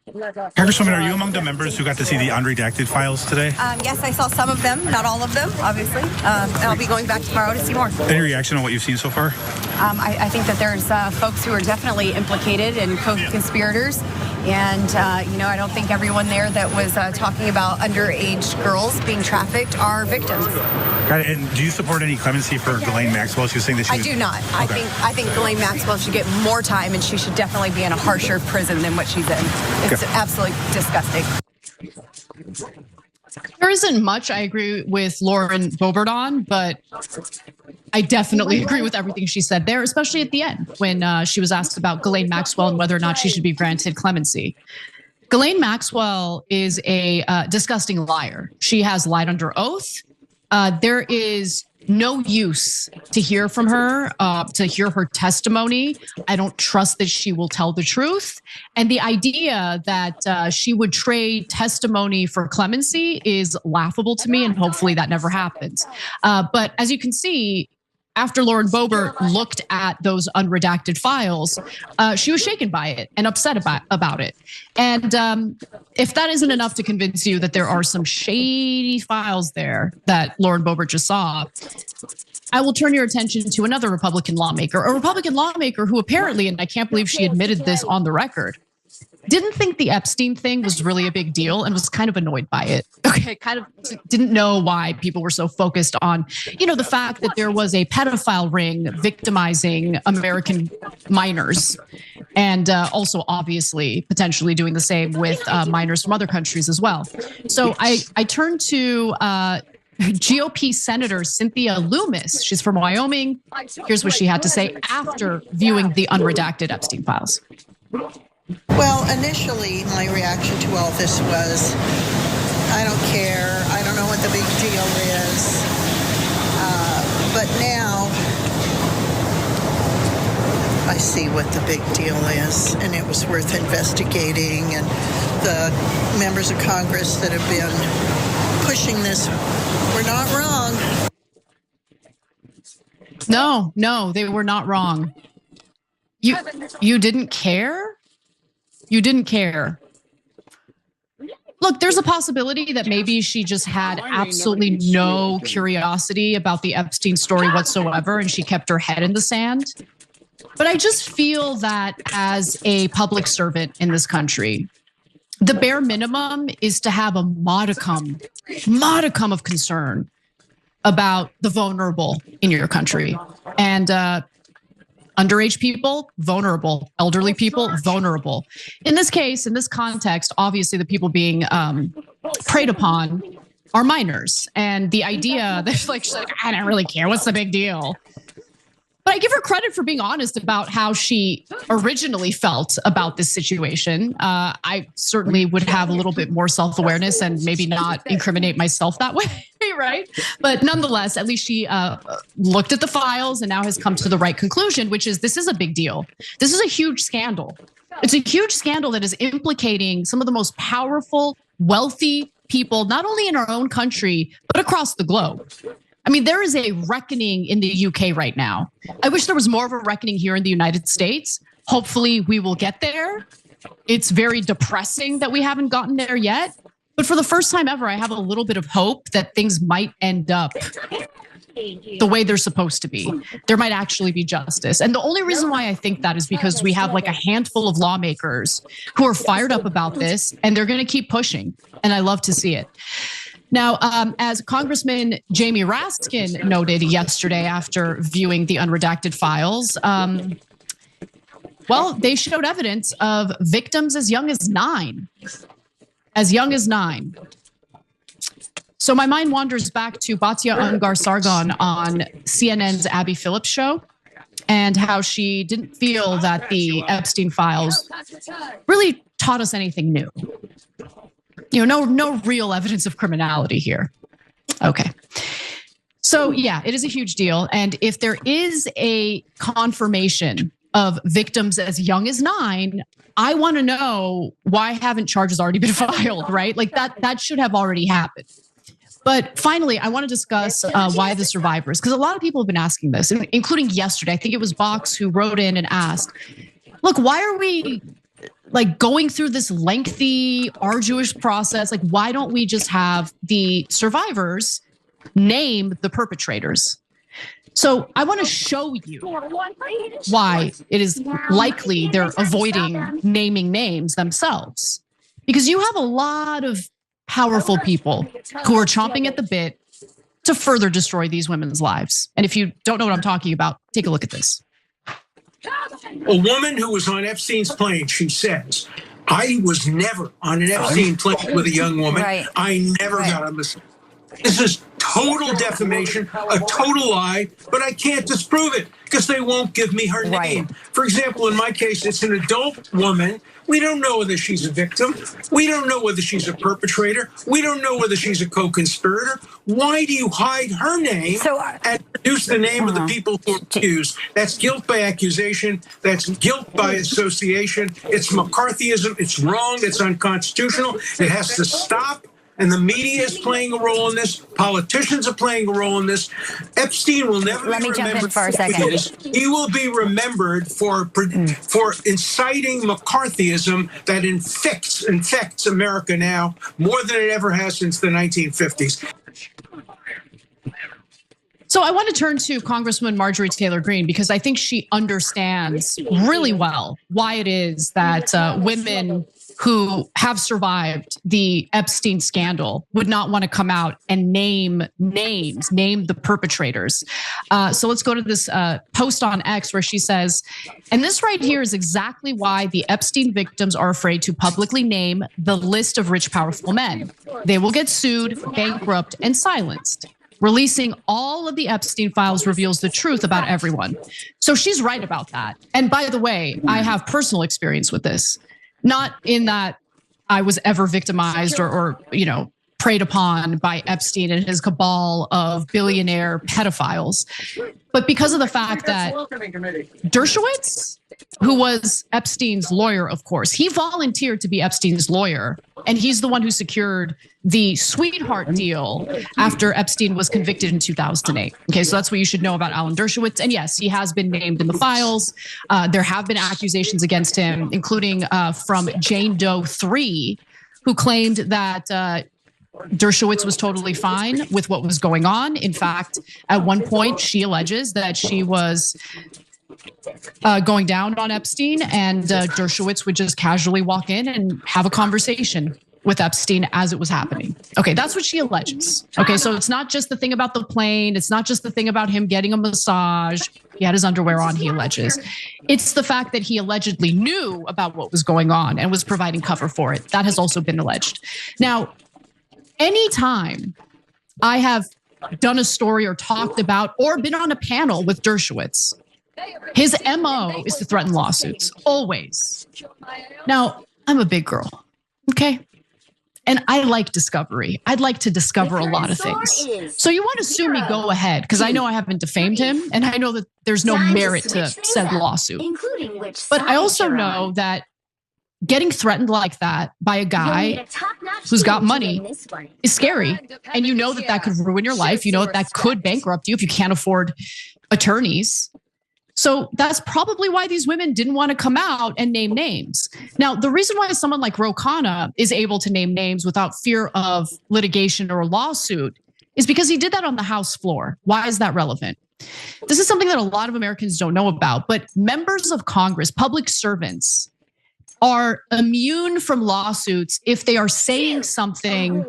Congresswoman, are you among the members who got to see the unredacted files today? Yes, I saw some of them, not all of them, obviously. And I'll be going back tomorrow to see more. Any reaction on what you've seen so far? I think that there's folks who are definitely implicated and co-conspirators. And, I don't think everyone there that was talking about underage girls being trafficked are victims. Got it. And do you support any clemency for Ghislaine Maxwell? She was saying that she I do not. Okay. I think Ghislaine Maxwell should get more time, and she should definitely be in a harsher prison than what she's in. It's absolutely disgusting. There isn't much I agree with Lauren Boebert on, but I definitely agree with everything she said there, especially at the end when she was asked about Ghislaine Maxwell and whether or not she should be granted clemency. Ghislaine Maxwell is a disgusting liar. She has lied under oath. There is no use to hear from her, to hear her testimony. I don't trust that she will tell the truth. And the idea that she would trade testimony for clemency is laughable to me, and hopefully that never happens. But as you can see, after Lauren Boebert looked at those unredacted files, she was shaken by it and upset about it. And if that isn't enough to convince you that there are some shady files there that Lauren Boebert just saw, I will turn your attention to another Republican lawmaker, a Republican lawmaker who apparently, and I can't believe she admitted this on the record, didn't think the Epstein thing was really a big deal and was kind of annoyed by it. Okay, kind of didn't know why people were so focused on, the fact that there was a pedophile ring victimizing American minors, and also obviously potentially doing the same with minors from other countries as well. So I turned to GOP Senator Cynthia Loomis. She's from Wyoming. Here's what she had to say after viewing the unredacted Epstein files. Well, initially, my reaction to all this was, I don't care. I don't know what the big deal is. But now, I see what the big deal is, and it was worth investigating. And the members of Congress that have been pushing this were not wrong. No, they were not wrong. You didn't care? You didn't care. Look, there's a possibility that maybe she just had absolutely no curiosity about the Epstein story whatsoever, and she kept her head in the sand. But I just feel that as a public servant in this country, the bare minimum is to have a modicum of concern about the vulnerable in your country. And underage people, vulnerable. Elderly people, vulnerable. In this case, in this context, obviously the people being preyed upon are minors. And the idea that she's like, I don't really care. What's the big deal? But I give her credit for being honest about how she originally felt about this situation. I certainly would have a little bit more self-awareness and maybe not incriminate myself that way, right? But nonetheless, at least she looked at the files and now has come to the right conclusion, which is this is a big deal. This is a huge scandal. It's a huge scandal that is implicating some of the most powerful, wealthy people, not only in our own country, but across the globe. I mean, there is a reckoning in the UK right now. I wish there was more of a reckoning here in the United States. Hopefully we will get there. It's very depressing that we haven't gotten there yet. But for the first time ever, I have a little bit of hope that things might end up the way they're supposed to be. There might actually be justice. And the only reason why I think that is because we have like a handful of lawmakers who are fired up about this, and they're going to keep pushing. And I love to see it. Now, as Congressman Jamie Raskin noted yesterday after viewing the unredacted files, well, they showed evidence of victims as young as 9. As young as 9. So my mind wanders back to Batya Ungar-Sargon on CNN's Abby Phillips show and how she didn't feel that the Epstein files really taught us anything new. You know, no real evidence of criminality here. Okay. So yeah, it is a huge deal. And if there is a confirmation of victims as young as 9, I want to know why haven't charges already been filed, right? Like that should have already happened. But finally, I want to discuss why the survivors, because a lot of people have been asking this, including yesterday. I think it was Box who wrote in and asked, look, why are we like going through this lengthy, arduous process? Like, why don't we just have the survivors name the perpetrators? So I want to show you why it is likely they're avoiding naming names themselves. Because you have a lot of powerful people who are chomping at the bit to further destroy these women's lives. And if you don't know what I'm talking about, take a look at this. A woman who was on Epstein's plane, she says, I was never on an Epstein plane with a young woman. Right. I never got on this. This is total defamation, a total lie, but I can't disprove it because they won't give me her name. For example, in my case, it's an adult woman. We don't know whether she's a victim. We don't know whether she's a perpetrator. We don't know whether she's a co-conspirator. Why do you hide her name and produce the name of the people who are accused? That's guilt by accusation. That's guilt by association. It's McCarthyism. It's wrong. It's unconstitutional. It has to stop. And the media is playing a role in this. Politicians are playing a role in this. Epstein will never be remembered for this. He will be remembered for inciting McCarthyism that infects America now more than it ever has since the 1950s. So I want to turn to Congresswoman Marjorie Taylor Greene because I think she understands really well why it is that women who have survived the Epstein scandal would not want to come out and name the perpetrators. So let's go to this post on X where she says, and this right here is exactly why the Epstein victims are afraid to publicly name the list of rich, powerful men. They will get sued, bankrupt, and silenced. releasing all of the Epstein files reveals the truth about everyone. So she's right about that. And by the way, I have personal experience with this, not in that I was ever victimized or preyed upon by Epstein and his cabal of billionaire pedophiles, but because of the fact that Dershowitz, who was Epstein's lawyer, of course, he volunteered to be Epstein's lawyer, and he's the one who secured the sweetheart deal after Epstein was convicted in 2008. Okay, so that's what you should know about Alan Dershowitz. And yes, he has been named in the files. There have been accusations against him, including from Jane Doe 3, who claimed that Dershowitz was totally fine with what was going on. In fact, at one point, she alleges that she was going down on Epstein, and Dershowitz would just casually walk in and have a conversation with Epstein as it was happening. Okay, that's what she alleges. Okay, so it's not just the thing about the plane. It's not just the thing about him getting a massage. He had his underwear on, he alleges. It's the fact that he allegedly knew about what was going on and was providing cover for it. That has also been alleged. Now, anytime I have done a story or talked about or been on a panel with Dershowitz, his MO is to threaten lawsuits, always. Now, I'm a big girl, okay? And I like discovery. I'd like to discover a lot of things. So you want to sue me, go ahead, because I know I haven't defamed him, and I know that there's no merit to said lawsuit. But I also know that getting threatened like that by a guy who's got money is scary. And you know that that could ruin your life. You know that that could bankrupt you if you can't afford attorneys. So that's probably why these women didn't want to come out and name names. Now, the reason why someone like Ro Khanna is able to name names without fear of litigation or a lawsuit is because he did that on the House floor. Why is that relevant? This is something that a lot of Americans don't know about, but members of Congress, public servants, are immune from lawsuits if they are saying something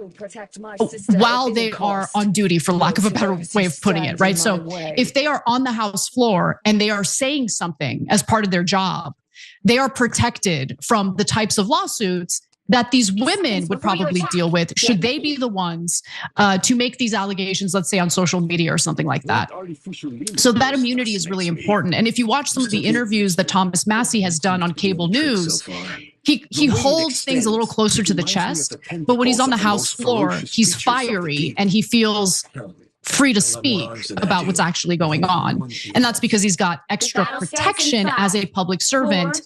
while they are on duty, for lack of a better way of putting it, right? So if they are on the House floor and they are saying something as part of their job, they are protected from the types of lawsuits that these women would probably deal with should they be the ones to make these allegations, let's say on social media or something like that. So that immunity is really important. And if you watch some of the interviews that Thomas Massie has done on cable news, he holds things a little closer to the chest, but when he's on the House floor, he's fiery and he feels free to speak about what's actually going on. And that's because he's got extra protection as a public servant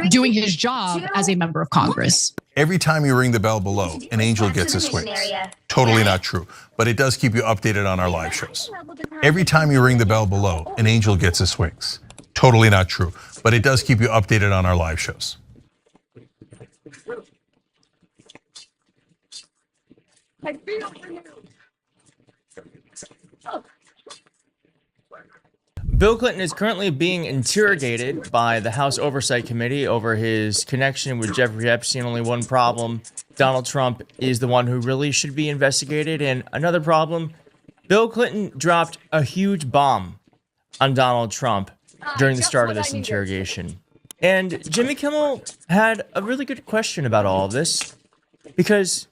doing his job as a member of Congress. Every time you ring the bell below, an angel gets a swing. Totally not true, but it does keep you updated on our live shows. Every time you ring the bell below, an angel gets a swings. Totally not true, but it does keep you updated on our live shows. I feel renewed. Bill Clinton is currently being interrogated by the House Oversight Committee over his connection with Jeffrey Epstein. Only one problem: Donald Trump is the one who really should be investigated. And another problem: Bill Clinton dropped a huge bomb on Donald Trump during the start of this interrogation. And Jimmy Kimmel had a really good question about all of this, because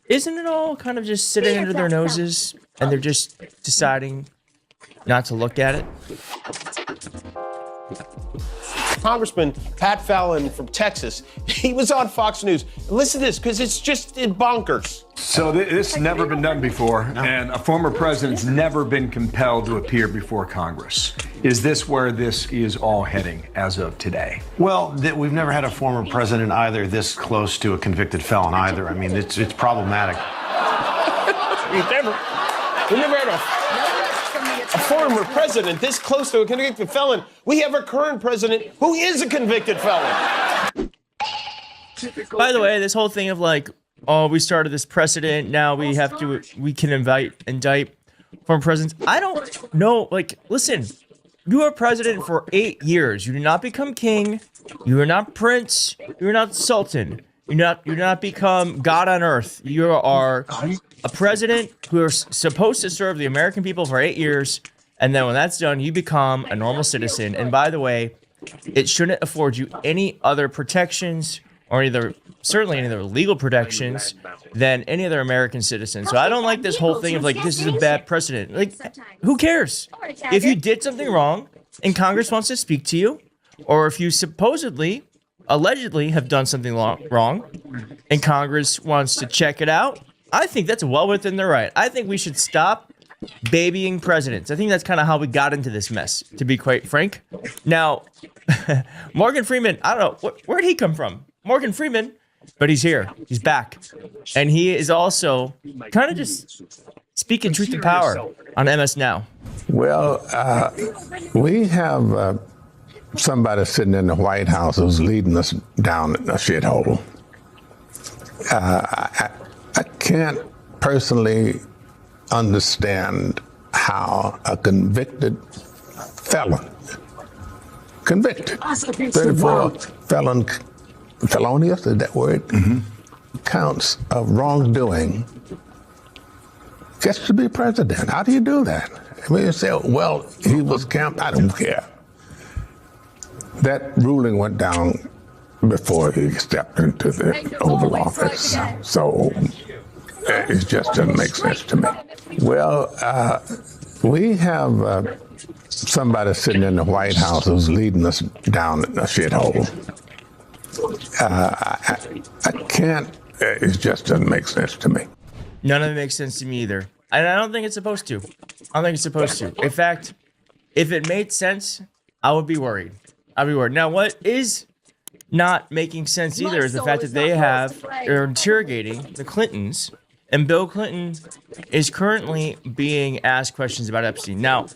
isn't it all kind of just sitting under their noses and they're just deciding not to look at it? Congressman Pat Fallon from Texas, he was on Fox News. Listen to this, because it's just bonkers. So this has never been done before, and a former president's never been compelled to appear before Congress. Is this where this is all heading as of today? Well, we've never had a former president either this close to a convicted felon either. I mean, it's problematic. We've never had a former president this close to a convicted felon. We have a current president who is a convicted felon. By the way, this whole thing of like, oh, we started this precedent, now we can indict former presidents. I don't know. Like, listen, you are president for 8 years. You do not become king. You are not prince. You are not sultan. You do not become God on earth. You are a president who is supposed to serve the American people for 8 years, and then when that's done, you become a normal citizen. And by the way, it shouldn't afford you any other protections or either certainly any other legal protections than any other American citizen. So I don't like this whole thing of like, this is a bad precedent. Like, who cares? If you did something wrong and Congress wants to speak to you, or if you supposedly, allegedly have done something wrong and Congress wants to check it out, I think that's well within their right. I think we should stop babying presidents. I think that's kind of how we got into this mess, to be quite frank. Now, Morgan Freeman, I don't know, where'd he come from? Morgan Freeman, but he's here. He's back. And he is also kind of just speaking truth to power on MS Now. Well, we have somebody sitting in the White House who's leading us down a shithole. I can't personally understand how a convicted felon, 34 felonious, is that word? Counts of wrongdoing gets to be president. How do you do that? I mean, you say, well, he was camped. I don't care. That ruling went down before he stepped into the Oval Office. So it just doesn't make sense to me. Well, we have somebody sitting in the White House who's leading us down a shithole. I can't, it just doesn't make sense to me. None of it makes sense to me either. And I don't think it's supposed to. I don't think it's supposed to. In fact, if it made sense, I would be worried. I'd be worried. Now, what is not making sense either is the fact that they're interrogating the Clintons, and Bill Clinton is currently being asked questions about Epstein. Now,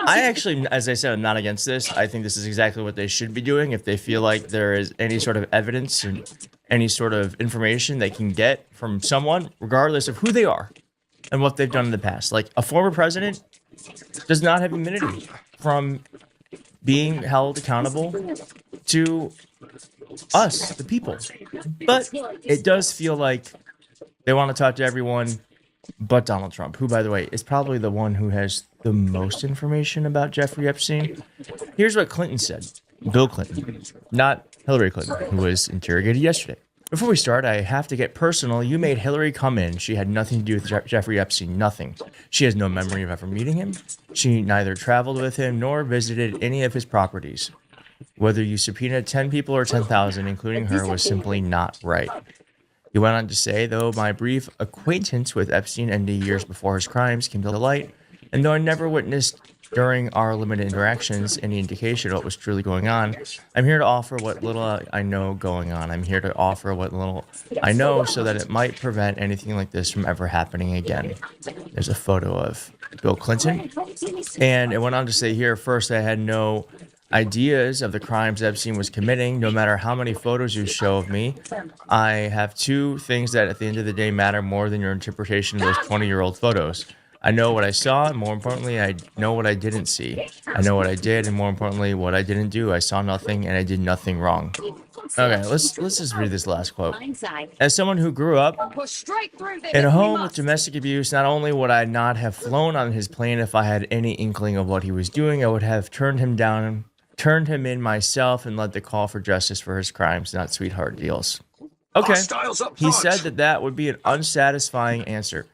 I actually, as I said, I'm not against this. I think this is exactly what they should be doing if they feel like there is any sort of evidence and any sort of information they can get from someone, regardless of who they are and what they've done in the past. Like, a former president does not have immunity from being held accountable to us, the people. But it does feel like they want to talk to everyone but Donald Trump, who, by the way, is probably the one who has the most information about Jeffrey Epstein. Here's what Clinton said. Bill Clinton, not Hillary Clinton, who was interrogated yesterday. Before we start, I have to get personal. You made Hillary come in. She had nothing to do with Jeffrey Epstein, nothing. She has no memory of ever meeting him. She neither traveled with him nor visited any of his properties. Whether you subpoenaed 10 people or 10,000, including her, was simply not right. He went on to say, though my brief acquaintance with Epstein ended years before his crimes came to light, and though I never witnessed during our limited interactions any indication of what was truly going on, I'm here to offer what little I know going on. I'm here to offer what little I know so that it might prevent anything like this from ever happening again. There's a photo of Bill Clinton. And it went on to say here, first, I had no ideas of the crimes Epstein was committing, no matter how many photos you show of me. I have two things that at the end of the day matter more than your interpretation of those 20-year-old photos. I know what I saw, and more importantly, I know what I didn't see. I know what I did, and more importantly, what I didn't do. I saw nothing, and I did nothing wrong. Okay, let's just read this last quote. As someone who grew up in a home with domestic abuse, not only would I not have flown on his plane if I had any inkling of what he was doing, I would have turned him down, turned him in myself, and led the call for justice for his crimes, not sweetheart deals. Okay, he said that would be an unsatisfying answer.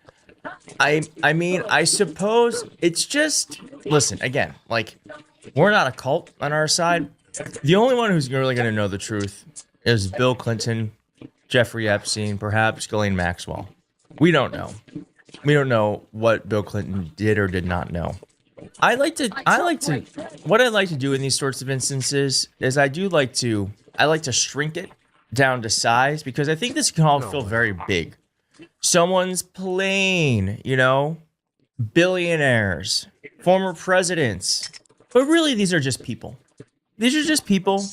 I mean, I suppose it's just, listen, again, like, we're not a cult on our side. The only one who's really going to know the truth is Bill Clinton, Jeffrey Epstein, perhaps Ghislaine Maxwell. We don't know. We don't know what Bill Clinton did or did not know. What I like to do in these sorts of instances is I like to shrink it down to size, because I think this can all feel very big. Someone's plane, billionaires, former presidents. But really, these are just people. These are just people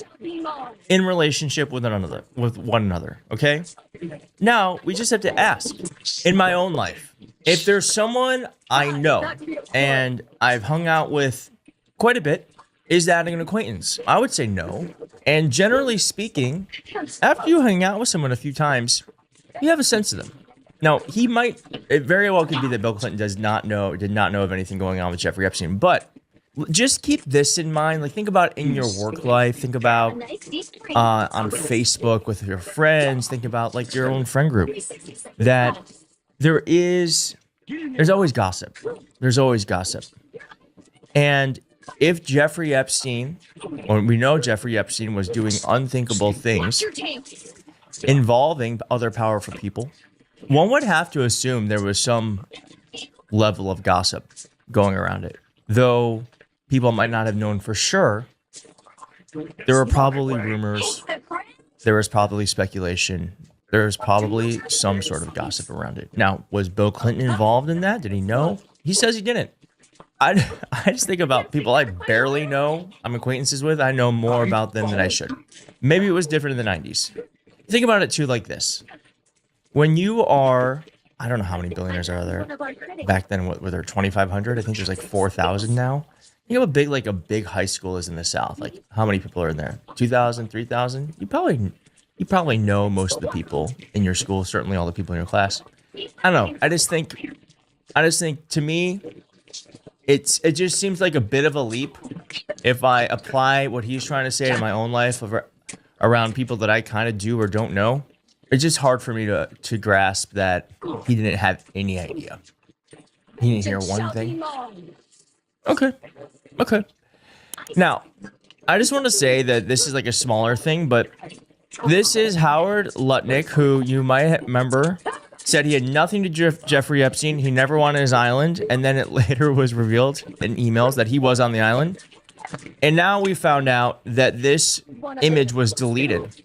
in relationship with one another, okay? Now, we just have to ask, in my own life, if there's someone I know and I've hung out with quite a bit, is that an acquaintance? I would say no. And generally speaking, after you hang out with someone a few times, you have a sense of them. Now, it very well could be that Bill Clinton did not know of anything going on with Jeffrey Epstein, but just keep this in mind. Like, think about in your work life. Think about on Facebook with your friends. Think about like your own friend group. That there's always gossip. There's always gossip. And if Jeffrey Epstein, or we know Jeffrey Epstein was doing unthinkable things involving other powerful people, one would have to assume there was some level of gossip going around it. Though people might not have known for sure, there were probably rumors, there was probably speculation, there was probably some sort of gossip around it. Now, was Bill Clinton involved in that? Did he know? He says he didn't. I just think about people I barely know, I'm acquaintances with. I know more about them than I should. Maybe it was different in the 90s. Think about it too like this. When you are, I don't know how many billionaires are there. Back then, what were there, 2,500? I think there's like 4,000 now. Think of a big high school is in the South. Like, how many people are in there? 2,000, 3,000? You probably know most of the people in your school, certainly all the people in your class. I don't know. I just think to me, it just seems like a bit of a leap if I apply what he's trying to say to my own life around people that I kind of do or don't know. It's just hard for me to grasp that he didn't have any idea. He didn't hear one thing. Okay. Now, I just want to say that this is like a smaller thing, but this is Howard Lutnick, who you might remember said he had nothing to do with Jeffrey Epstein. He never wanted his island. And then it later was revealed in emails that he was on the island. And now we found out that this image was deleted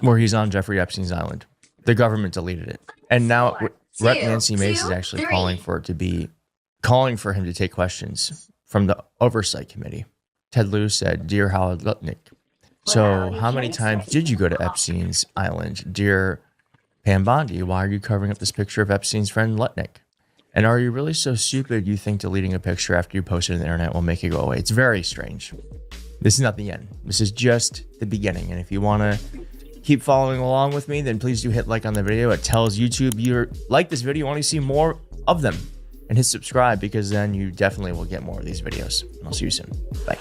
where he's on Jeffrey Epstein's island. The government deleted it. And now Rep. Nancy Mace is actually calling for him to take questions from the Oversight Committee. Ted Lieu said, "Dear Howard Lutnick, so how many times did you go to Epstein's island? Dear Pam Bondi, why are you covering up this picture of Epstein's friend Lutnick? And are you really so stupid you think deleting a picture after you post it on the internet will make it go away?" It's very strange. This is not the end. This is just the beginning. And if you want to keep following along with me, then please do hit like on the video. It tells YouTube you like this video, you want to see more of them. And hit subscribe, because then you definitely will get more of these videos. And I'll see you soon. Bye.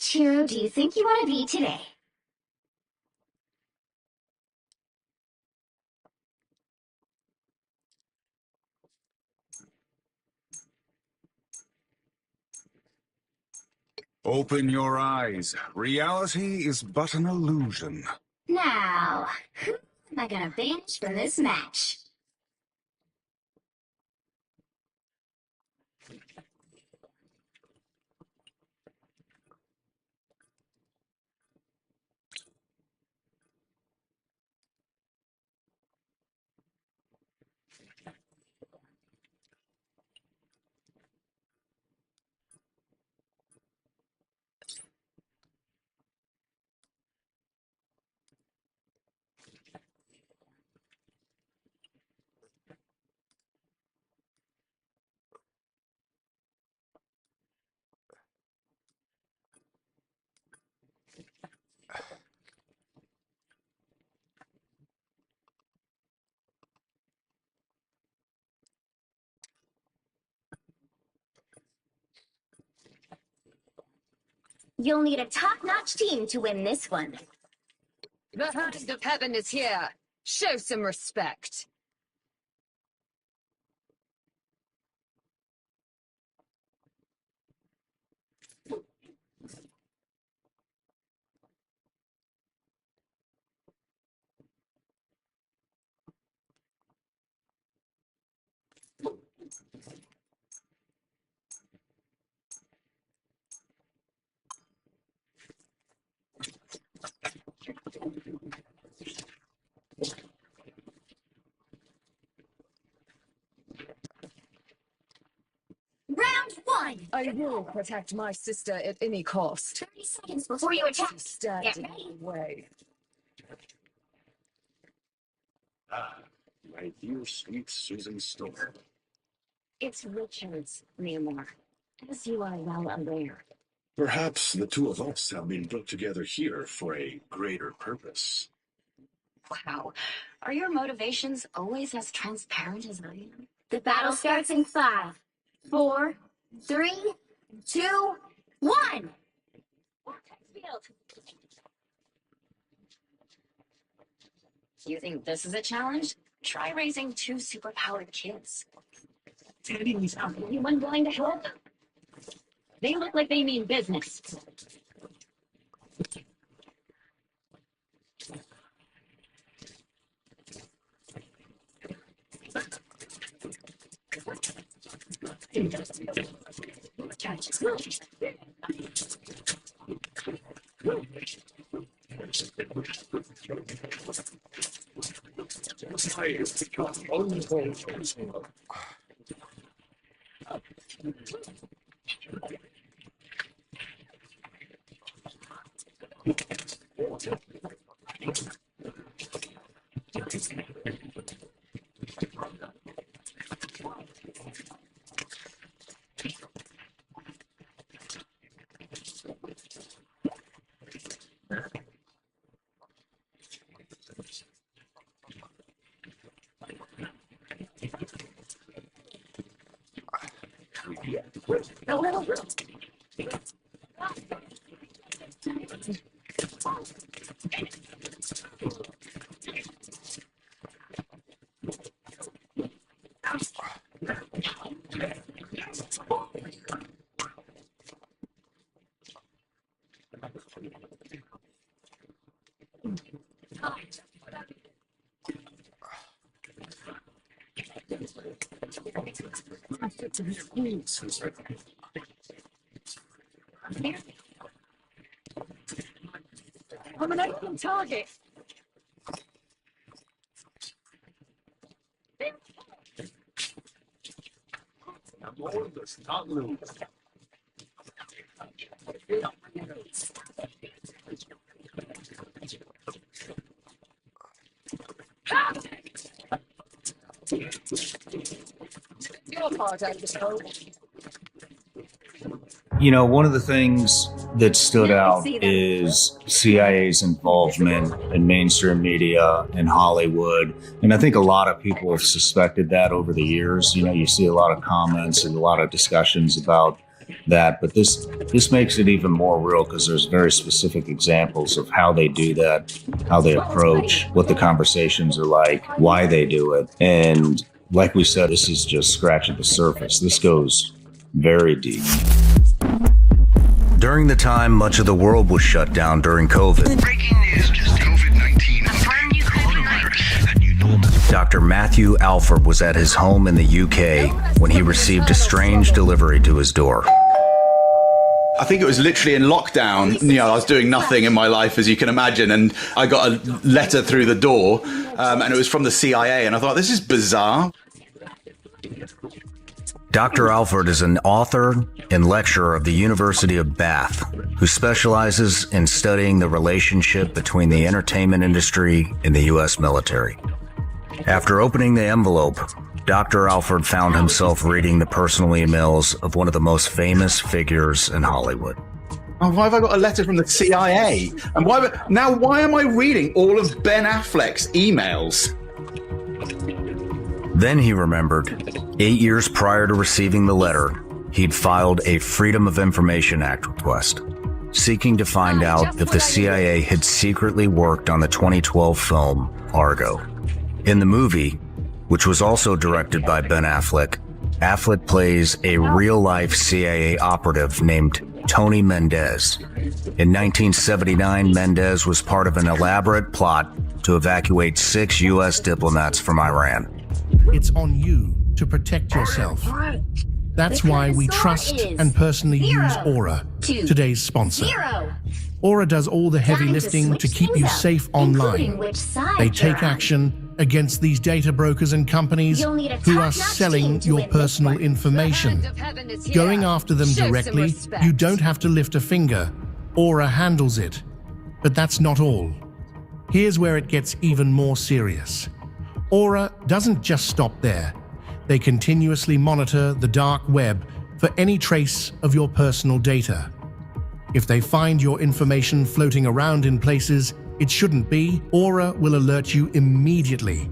Which hero do you think you want to be today? Open your eyes. Reality is but an illusion. Now, who am I gonna banish from this match? You'll need a top-notch team to win this one. The hand of heaven is here. Show some respect. Round one. I will protect my sister at any cost. 30 seconds before you attack. Stand Get in ready. the way. Ah, my dear sweet Susan Stover. It's Richards, Leomore, as you are well aware. Perhaps the two of us have been brought together here for a greater purpose. Wow. Are your motivations always as transparent as I am? The battle starts in 5, 4, 3, 2, 1. You think this is a challenge? Try raising 2 superpowered kids. Anyone willing to help? They look like they mean business. I'm an open target. Let's not lose. Your part, I suppose. You know, one of the things that stood out is CIA's involvement in mainstream media and Hollywood. And I think a lot of people have suspected that over the years. You know, you see a lot of comments and a lot of discussions about that. But this makes it even more real because there's very specific examples of how they do that, how they approach, what the conversations are like, why they do it. And like we said, this is just scratching the surface. This goes very deep. During the time much of the world was shut down during COVID, Breaking news, just COVID-19. Dr. Matthew Alford was at his home in the UK when he received a strange delivery to his door. I think it was literally in lockdown. You know, I was doing nothing in my life, as you can imagine, and I got a letter through the door, and it was from the CIA, and I thought, this is bizarre. Dr. Alford is an author and lecturer of the University of Bath who specializes in studying the relationship between the entertainment industry and the U.S. military. After opening the envelope, Dr. Alford found himself reading the personal emails of one of the most famous figures in Hollywood. Oh, why have I got a letter from the CIA? And why am I reading all of Ben Affleck's emails? Then he remembered, 8 years prior to receiving the letter, he'd filed a Freedom of Information Act request, seeking to find out if the CIA had secretly worked on the 2012 film Argo. In the movie, which was also directed by Ben Affleck, Affleck plays a real-life CIA operative named Tony Mendez. In 1979, Mendez was part of an elaborate plot to evacuate 6 U.S. diplomats from Iran. It's on you to protect yourself. That's why we trust and personally use Aura, today's sponsor. Aura does all the heavy lifting to keep you safe online. They take action against these data brokers and companies who are selling your personal information. Going after them directly, you don't have to lift a finger. Aura handles it. But that's not all. Here's where it gets even more serious. Aura doesn't just stop there. They continuously monitor the dark web for any trace of your personal data. If they find your information floating around in places it shouldn't be, Aura will alert you immediately.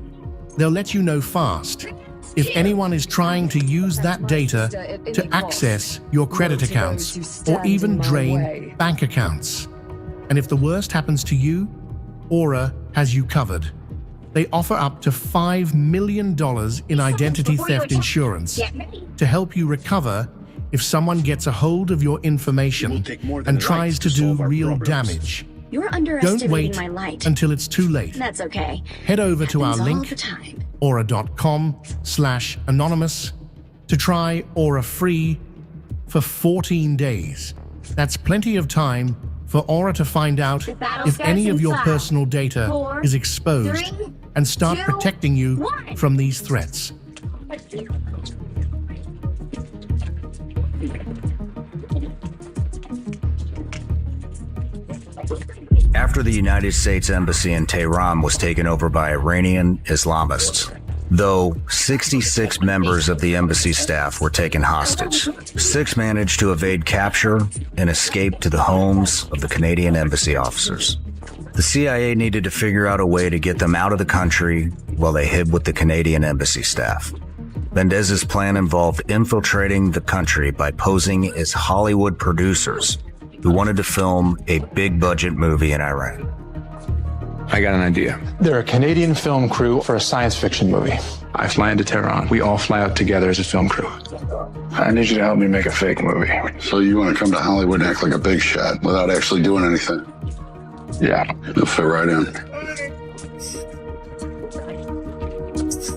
They'll let you know fast if anyone is trying to use that data to access your credit accounts or even drain bank accounts. And if the worst happens to you, Aura has you covered. They offer up to $5 million in identity theft insurance to help you recover if someone gets a hold of your information and tries to do real damage. You're Don't underestimating wait my light. until it's too late. That's okay. Head over to our Happens all link, the time. aura.com/anonymous, to try Aura free for 14 days. That's plenty of time for Aura to find out if any of your personal data is exposed and start protecting you from these threats. After the United States Embassy in Tehran was taken over by Iranian Islamists, though 66 members of the embassy staff were taken hostage, 6 managed to evade capture and escape to the homes of the Canadian embassy officers. The CIA needed to figure out a way to get them out of the country while they hid with the Canadian embassy staff. Mendez's plan involved infiltrating the country by posing as Hollywood producers who wanted to film a big-budget movie in Iran. I got an idea. They're a Canadian film crew for a science fiction movie. I fly into Tehran. We all fly out together as a film crew. I need you to help me make a fake movie. So you want to come to Hollywood and act like a big shot without actually doing anything? Yeah. You'll fit right in.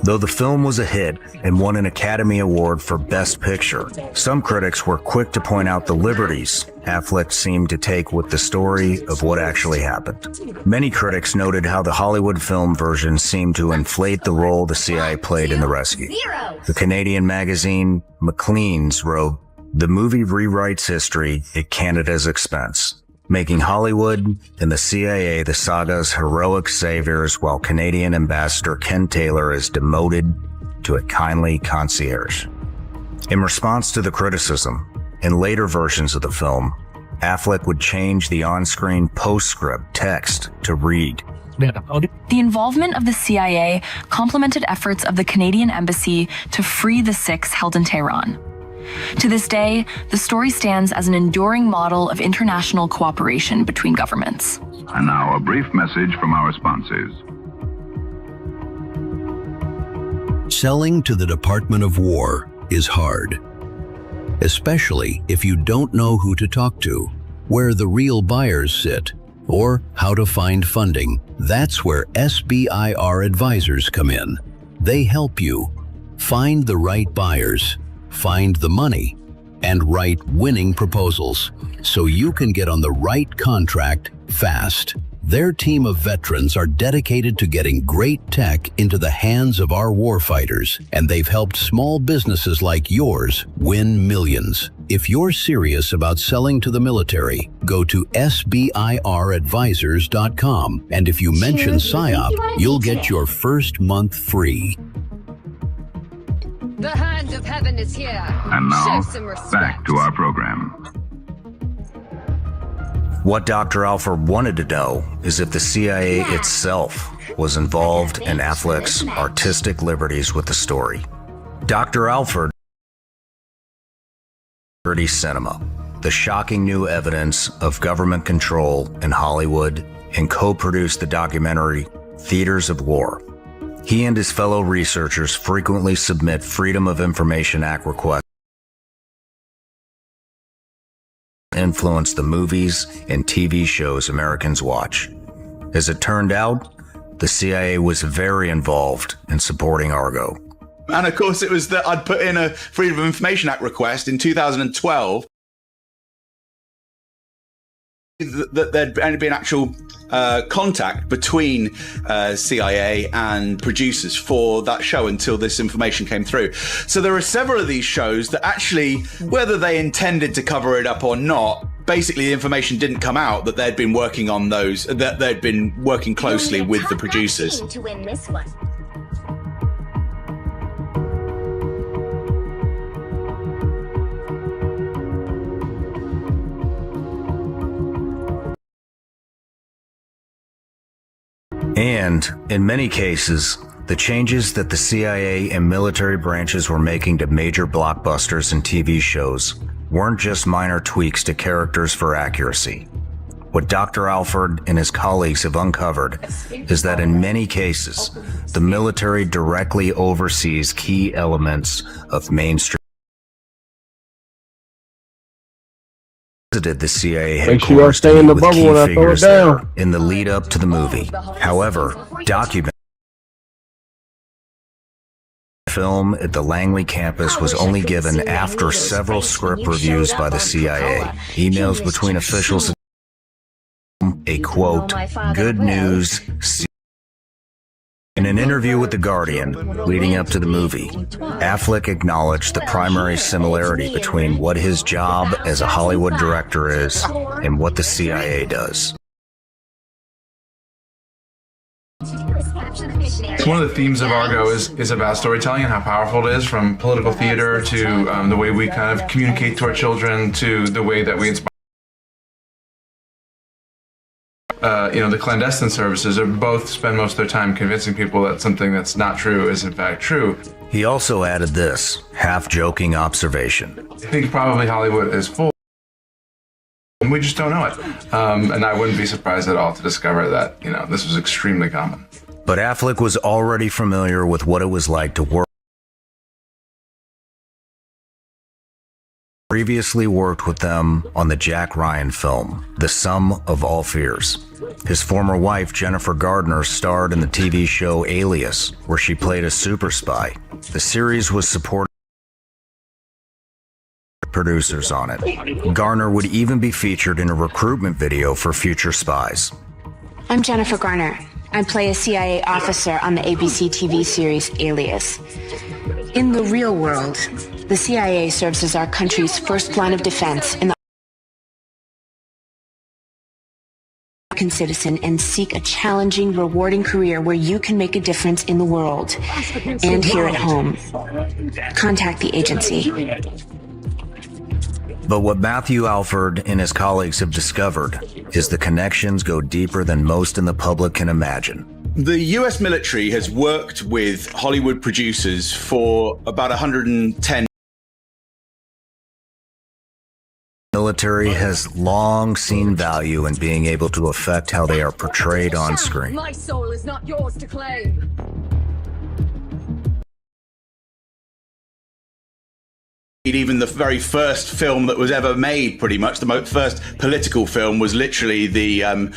Though the film was a hit and won an Academy Award for Best Picture, some critics were quick to point out the liberties Affleck seemed to take with the story of what actually happened. Many critics noted how the Hollywood film version seemed to inflate the role the CIA played in the rescue. The Canadian magazine Maclean's wrote, "The movie rewrites history at Canada's expense, making Hollywood and the CIA the saga's heroic saviors, while Canadian Ambassador Ken Taylor is demoted to a kindly concierge." In response to the criticism, in later versions of the film, Affleck would change the on-screen postscript text to read, The involvement of the CIA complemented efforts of the Canadian Embassy to free the 6 held in Tehran. To this day, the story stands as an enduring model of international cooperation between governments. And now a brief message from our sponsors. Selling to the Department of War is hard, especially if you don't know who to talk to, where the real buyers sit, or how to find funding. That's where SBIR advisors come in. They help you find the right buyers, find the money, and write winning proposals so you can get on the right contract fast. Their team of veterans are dedicated to getting great tech into the hands of our warfighters, and they've helped small businesses like yours win millions. If you're serious about selling to the military, go to SBIRadvisors.com, and if you mention PSYOP, you'll get your first month free. The hand of heaven is here. And now, Show some respect. back to our program. What Dr. Alford wanted to know is if the CIA itself was involved in Affleck's artistic liberties with the story. Dr. Alford Cinema, the shocking new evidence of government control in Hollywood, and co-produced the documentary Theaters of War. He and his fellow researchers frequently submit Freedom of Information Act requests to influence the movies and TV shows Americans watch. As it turned out, the CIA was very involved in supporting Argo. And of course, it was that I'd put in a Freedom of Information Act request in 2012 that there'd only been actual contact between CIA and producers for that show until this information came through. So there are several of these shows that actually, whether they intended to cover it up or not, basically the information didn't come out that they'd been working on those, that they'd been working closely with the producers. To win this one. And, in many cases, the changes that the CIA and military branches were making to major blockbusters and TV shows weren't just minor tweaks to characters for accuracy. What Dr. Alford and his colleagues have uncovered is that in many cases, the military directly oversees key elements of mainstream. Visited the CIA headquarters to meet with key figures there in the lead up to the movie. However, document film at the Langley campus was only given after several script reviews by the CIA. Emails between officials, a quote, good news. In an interview with The Guardian leading up to the movie, Affleck acknowledged the primary similarity between what his job as a Hollywood director is and what the CIA does. One of the themes of Argo is about storytelling and how powerful it is, from political theater to the way we kind of communicate to our children, to the way that we inspire. The clandestine services are both spend most of their time convincing people that something that's not true is in fact true. He also added this half-joking observation. I think probably Hollywood is full, and we just don't know it. And I wouldn't be surprised at all to discover that, this was extremely common. But Affleck was already familiar with what it was like to work. Previously worked with them on the Jack Ryan film, The Sum of All Fears. His former wife, Jennifer Gardner, starred in the TV show Alias, where she played a super spy. The series was supported by producers on it. Garner would even be featured in a recruitment video for future spies. I'm Jennifer Garner. I play a CIA officer on the ABC TV series Alias. In the real world, the CIA serves as our country's first line of defense in the American citizen and seek a challenging, rewarding career where you can make a difference in the world and here at home. Contact the agency. But what Matthew Alford and his colleagues have discovered is the connections go deeper than most in the public can imagine. The US military has worked with Hollywood producers for about 110. The military has long seen value in being able to affect how they are portrayed on screen. My soul is not yours to claim. Even the very first film that was ever made, pretty much the first political film, was literally the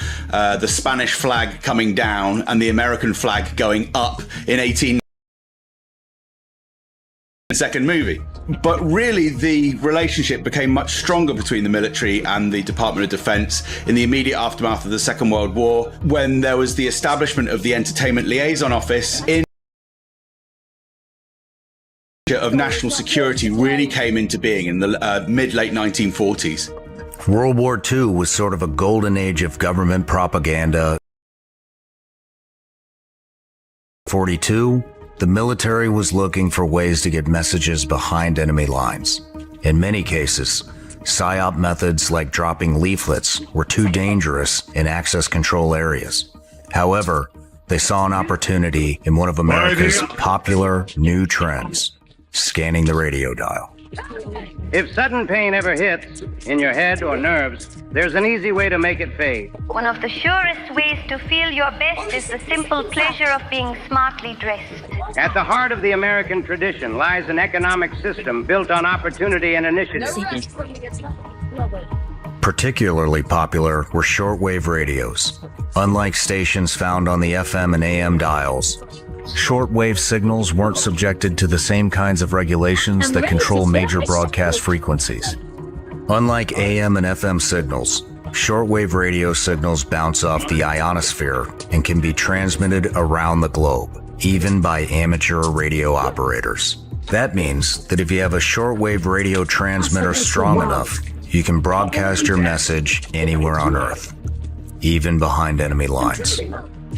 Spanish flag coming down and the American flag going up in 18. Second movie. But really, the relationship became much stronger between the military and the Department of Defense in the immediate aftermath of the Second World War, when there was the establishment of the Entertainment Liaison Office in of national security really came into being in the mid-late 1940s. World War II was sort of a golden age of government propaganda. 42, the military was looking for ways to get messages behind enemy lines. In many cases, PSYOP methods like dropping leaflets were too dangerous in access control areas. However, they saw an opportunity in one of America's popular new trends: scanning the radio dial. If sudden pain ever hits, in your head or nerves, there's an easy way to make it fade. One of the surest ways to feel your best is the simple pleasure of being smartly dressed. At the heart of the American tradition lies an economic system built on opportunity and initiative. Particularly popular were shortwave radios. Unlike stations found on the FM and AM dials, shortwave signals weren't subjected to the same kinds of regulations that control major broadcast frequencies. Unlike AM and FM signals, shortwave radio signals bounce off the ionosphere and can be transmitted around the globe, even by amateur radio operators. That means that if you have a shortwave radio transmitter strong enough, you can broadcast your message anywhere on Earth, even behind enemy lines.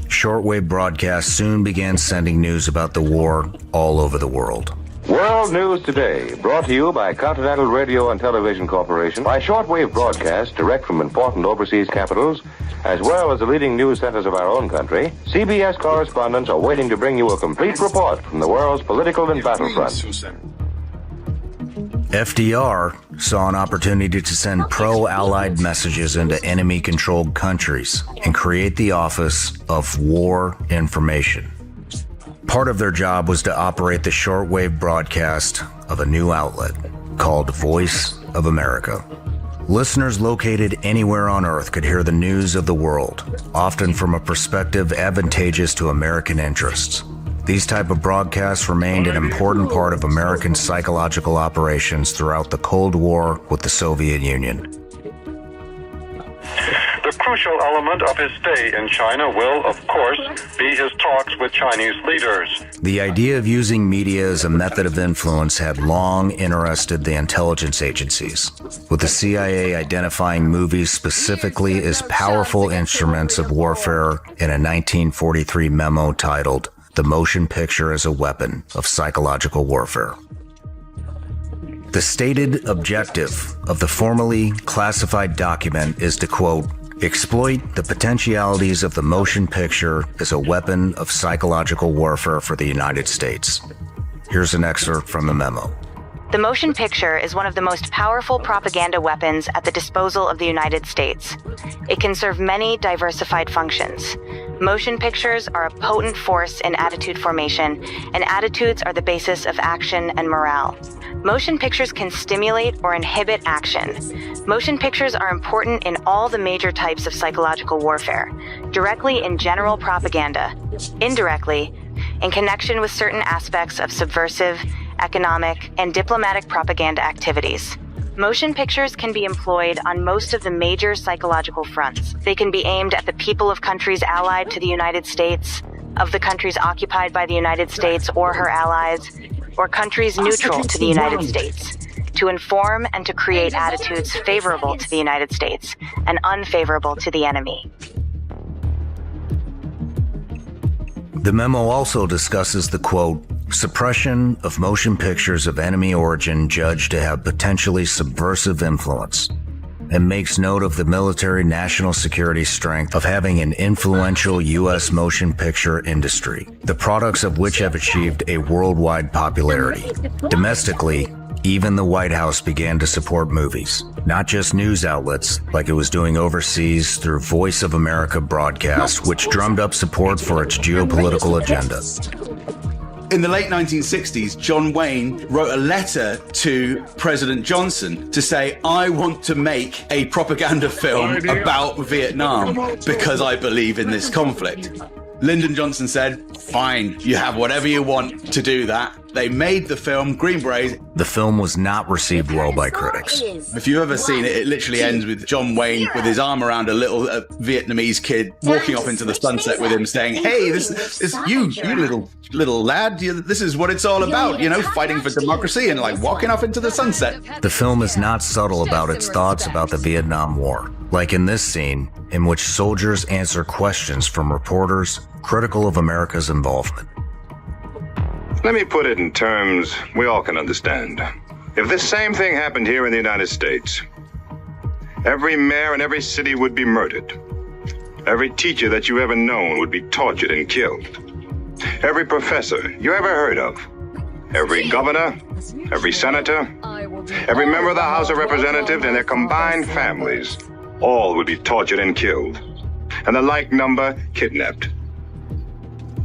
Shortwave broadcasts soon began sending news about the war all over the world. World News Today, brought to you by Continental Radio and Television Corporation, by shortwave broadcasts direct from important overseas capitals, as well as the leading news centers of our own country. CBS correspondents are waiting to bring you a complete report from the world's political and battlefront. FDR saw an opportunity to send pro-Allied messages into enemy-controlled countries and create the Office of War Information. Part of their job was to operate the shortwave broadcast of a new outlet called Voice of America. Listeners located anywhere on Earth could hear the news of the world, often from a perspective advantageous to American interests. These type of broadcasts remained an important part of American psychological operations throughout the Cold War with the Soviet Union. The crucial element of his stay in China will, of course, be his talks with Chinese leaders. The idea of using media as a method of influence had long interested the intelligence agencies, with the CIA identifying movies specifically as powerful instruments of warfare in a 1943 memo titled "The Motion Picture as a Weapon of Psychological Warfare." The stated objective of the formally classified document is to, quote, exploit the potentialities of the motion picture as a weapon of psychological warfare for the United States. Here's an excerpt from the memo. The motion picture is one of the most powerful propaganda weapons at the disposal of the United States. It can serve many diversified functions. Motion pictures are a potent force in attitude formation, and attitudes are the basis of action and morale. Motion pictures can stimulate or inhibit action. Motion pictures are important in all the major types of psychological warfare, directly in general propaganda, indirectly, in connection with certain aspects of subversive, economic, and diplomatic propaganda activities. Motion pictures can be employed on most of the major psychological fronts. They can be aimed at the people of countries allied to the United States, of the countries occupied by the United States or her allies, or countries neutral to the United States, to inform and to create attitudes favorable to the United States and unfavorable to the enemy. The memo also discusses the, quote, suppression of motion pictures of enemy origin judged to have potentially subversive influence, and makes note of the military national security strength of having an influential U.S. motion picture industry, the products of which have achieved a worldwide popularity. Domestically, even the White House began to support movies, not just news outlets like it was doing overseas through Voice of America broadcasts, which drummed up support for its geopolitical agenda. In the late 1960s, John Wayne wrote a letter to President Johnson to say, I want to make a propaganda film about Vietnam because I believe in this conflict. Lyndon Johnson said, fine, you have whatever you want to do that. They made the film Green Berets. The film was not received well by critics. If you've ever seen it, it literally ends with John Wayne with his arm around a little Vietnamese kid walking off into the sunset with him saying, hey, this you little lad, this is what it's all about, fighting for democracy and like walking off into the sunset. The film is not subtle about its thoughts about the Vietnam War, like in this scene in which soldiers answer questions from reporters critical of America's involvement. Let me put it in terms we all can understand. If this same thing happened here in the United States, every mayor in every city would be murdered. Every teacher that you ever known would be tortured and killed. Every professor you ever heard of every governor, every senator, every member of the House of Representatives and their combined families, all would be tortured and killed, and the like number kidnapped.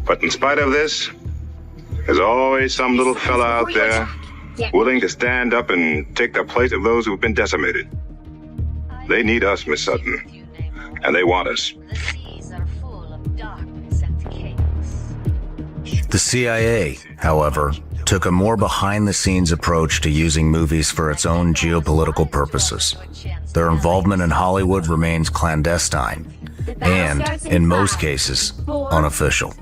But in spite of this, there's always some little fella out there willing to stand up and take the place of those who've been decimated. They need us, Miss Sutton, and they want us. The CIA, however, took a more behind-the-scenes approach to using movies for its own geopolitical purposes. Their involvement in Hollywood remains clandestine and, in most cases, unofficial.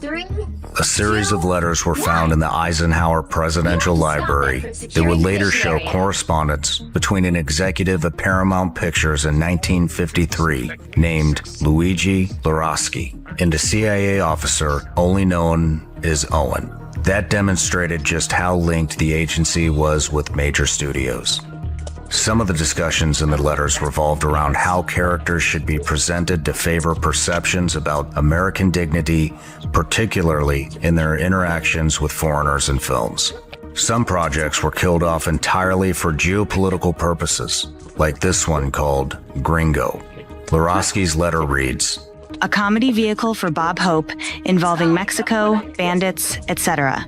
A series of letters were found in the Eisenhower Presidential Library that would later show correspondence between an executive at Paramount Pictures in 1953 named Luigi Loroschi and a CIA officer only known as Owen. That demonstrated just how linked the agency was with major studios. Some of the discussions in the letters revolved around how characters should be presented to favor perceptions about American dignity, particularly in their interactions with foreigners in films. Some projects were killed off entirely for geopolitical purposes, like this one called Gringo. Loroschi's letter reads, "A comedy vehicle for Bob Hope involving Mexico, bandits, etc.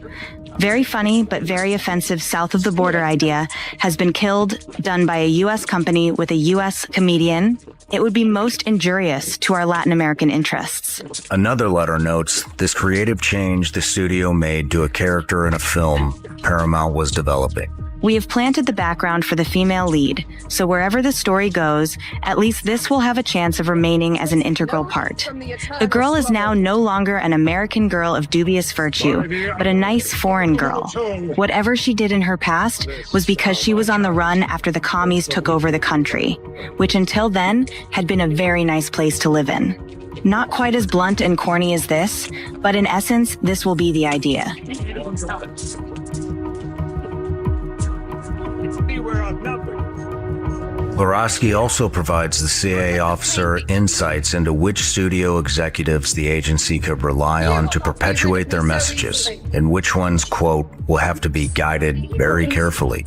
Very funny but very offensive south of the border idea has been killed, done by a U.S. company with a U.S. comedian. It would be most injurious to our Latin American interests." Another letter notes this creative change the studio made to a character in a film Paramount was developing. "We have planted the background for the female lead, so wherever the story goes, at least this will have a chance of remaining as an integral part. The girl is now no longer an American girl of dubious virtue, but a nice foreign girl. Whatever she did in her past was because she was on the run after the commies took over the country, which until then had been a very nice place to live in. Not quite as blunt and corny as this, but in essence, this will be the idea." Loroschi also provides the CIA officer insights into which studio executives the agency could rely on to perpetuate their messages, and which ones, quote, will have to be guided very carefully.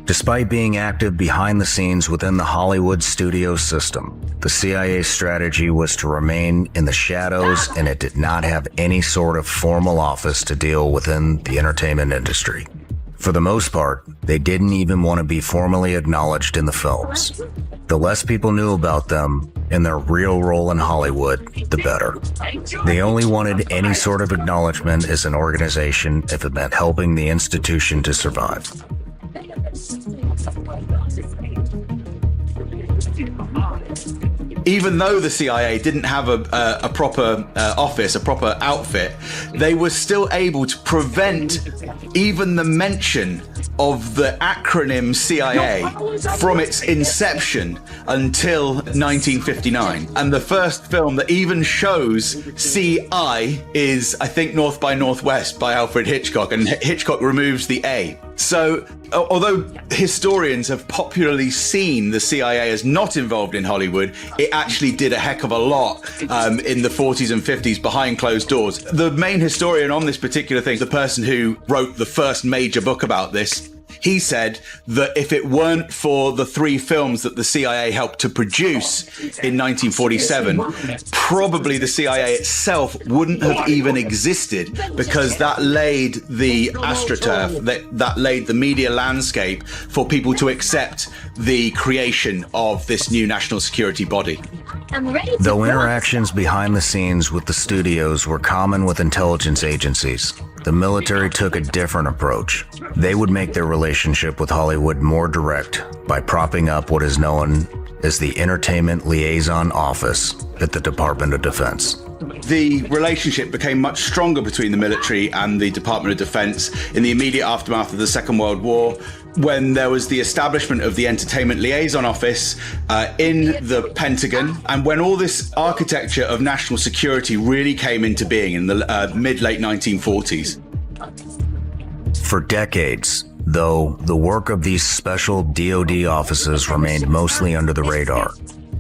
Despite being active behind the scenes within the Hollywood studio system, the CIA's strategy was to remain in the shadows, and it did not have any sort of formal office to deal within the entertainment industry. For the most part, they didn't even want to be formally acknowledged in the films. The less people knew about them and their real role in Hollywood, the better. They only wanted any sort of acknowledgement as an organization if it meant helping the institution to survive. Even though the CIA didn't have a proper office, a proper outfit, they were still able to prevent even the mention of the acronym CIA from its inception until 1959. And the first film that even shows CI is, I think, North by Northwest by Alfred Hitchcock, and Hitchcock removes the A. So, although historians have popularly seen the CIA as not involved in Hollywood, it actually did a heck of a lot in the 40s and 50s behind closed doors. The main historian on this particular thing, the person who wrote the first major book about this, he said that if it weren't for the 3 films that the CIA helped to produce in 1947, probably the CIA itself wouldn't have even existed, because that laid the astroturf, that laid the media landscape for people to accept the creation of this new national security body. Though interactions behind the scenes with the studios were common with intelligence agencies, the military took a different approach. They would make their relationship with Hollywood more direct by propping up what is known as the Entertainment Liaison Office at the Department of Defense. The relationship became much stronger between the military and the Department of Defense in the immediate aftermath of the Second World War, when there was the establishment of the Entertainment Liaison Office in the Pentagon, and when all this architecture of national security really came into being in the mid-late 1940s. For decades, though, the work of these special DoD offices remained mostly under the radar.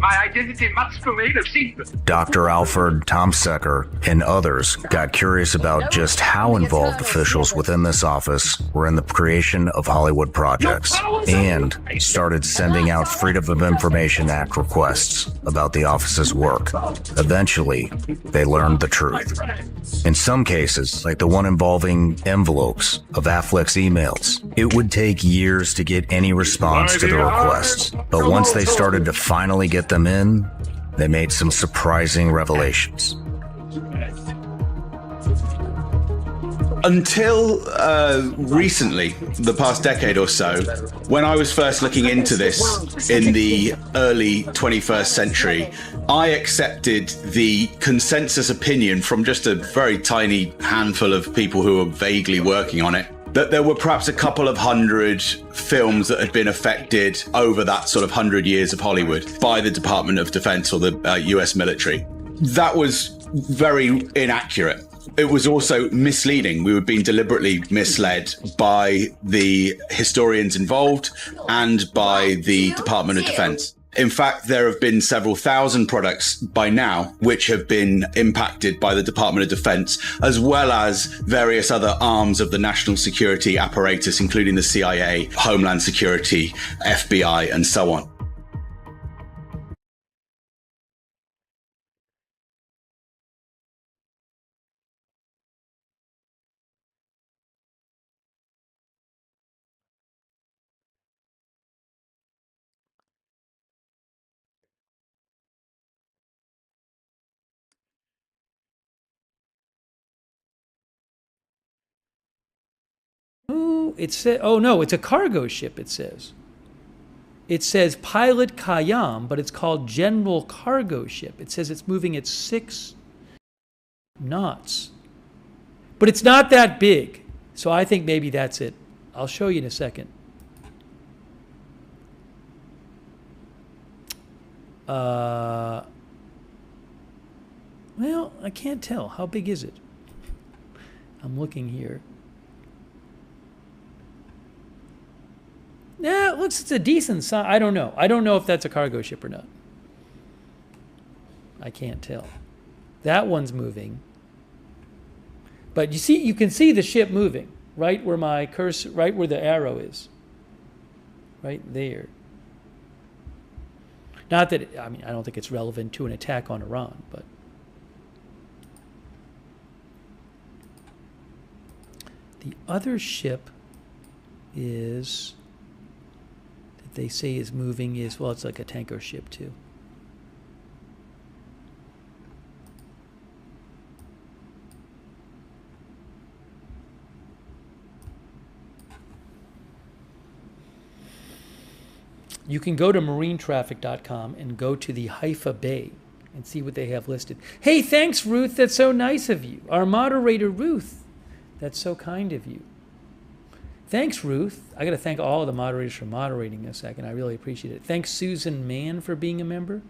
My identity must remain a secret. Dr. Alfred Tomsecker and others got curious about just how involved officials within this office were in the creation of Hollywood projects and started sending out Freedom of Information Act requests about the office's work. Eventually, they learned the truth. In some cases, like the one involving envelopes of Affleck's emails, it would take years to get any response to the requests. But once they started to finally get them in, they made some surprising revelations. Until recently, the past decade or so, when I was first looking into this in the early 21st century, I accepted the consensus opinion from just a very tiny handful of people who were vaguely working on it, that there were perhaps a couple of hundred films that had been affected over that sort of 100 years of Hollywood by the Department of Defense or the US military. That was very inaccurate. It was also misleading. We were being deliberately misled by the historians involved and by the Department of Defense. In fact, there have been several thousand products by now which have been impacted by the Department of Defense, as well as various other arms of the national security apparatus, including the CIA, Homeland Security, FBI, and so on. It says, oh no, it's a cargo ship, it says. It says Pilot Khayyam, but it's called General Cargo Ship. It says it's moving at 6 knots. But it's not that big, so I think maybe that's it. I'll show you in a second. Well, I can't tell. How big is it? I'm looking here. Yeah, it looks, it's a decent size. I don't know. I don't know if that's a cargo ship or not. I can't tell. That one's moving. But you see, you can see the ship moving right where my cursor, right where the arrow is. Right there. Not that, I mean, I don't think it's relevant to an attack on Iran, but. The other ship is, that they say is moving is, well, it's like a tanker ship too. You can go to marinetraffic.com and go to the Haifa Bay and see what they have listed. Hey, thanks, Ruth. That's so nice of you. Our moderator, Ruth. That's so kind of you. Thanks, Ruth. I got to thank all of the moderators for moderating a second. I really appreciate it. Thanks, Susan Mann, for being a member.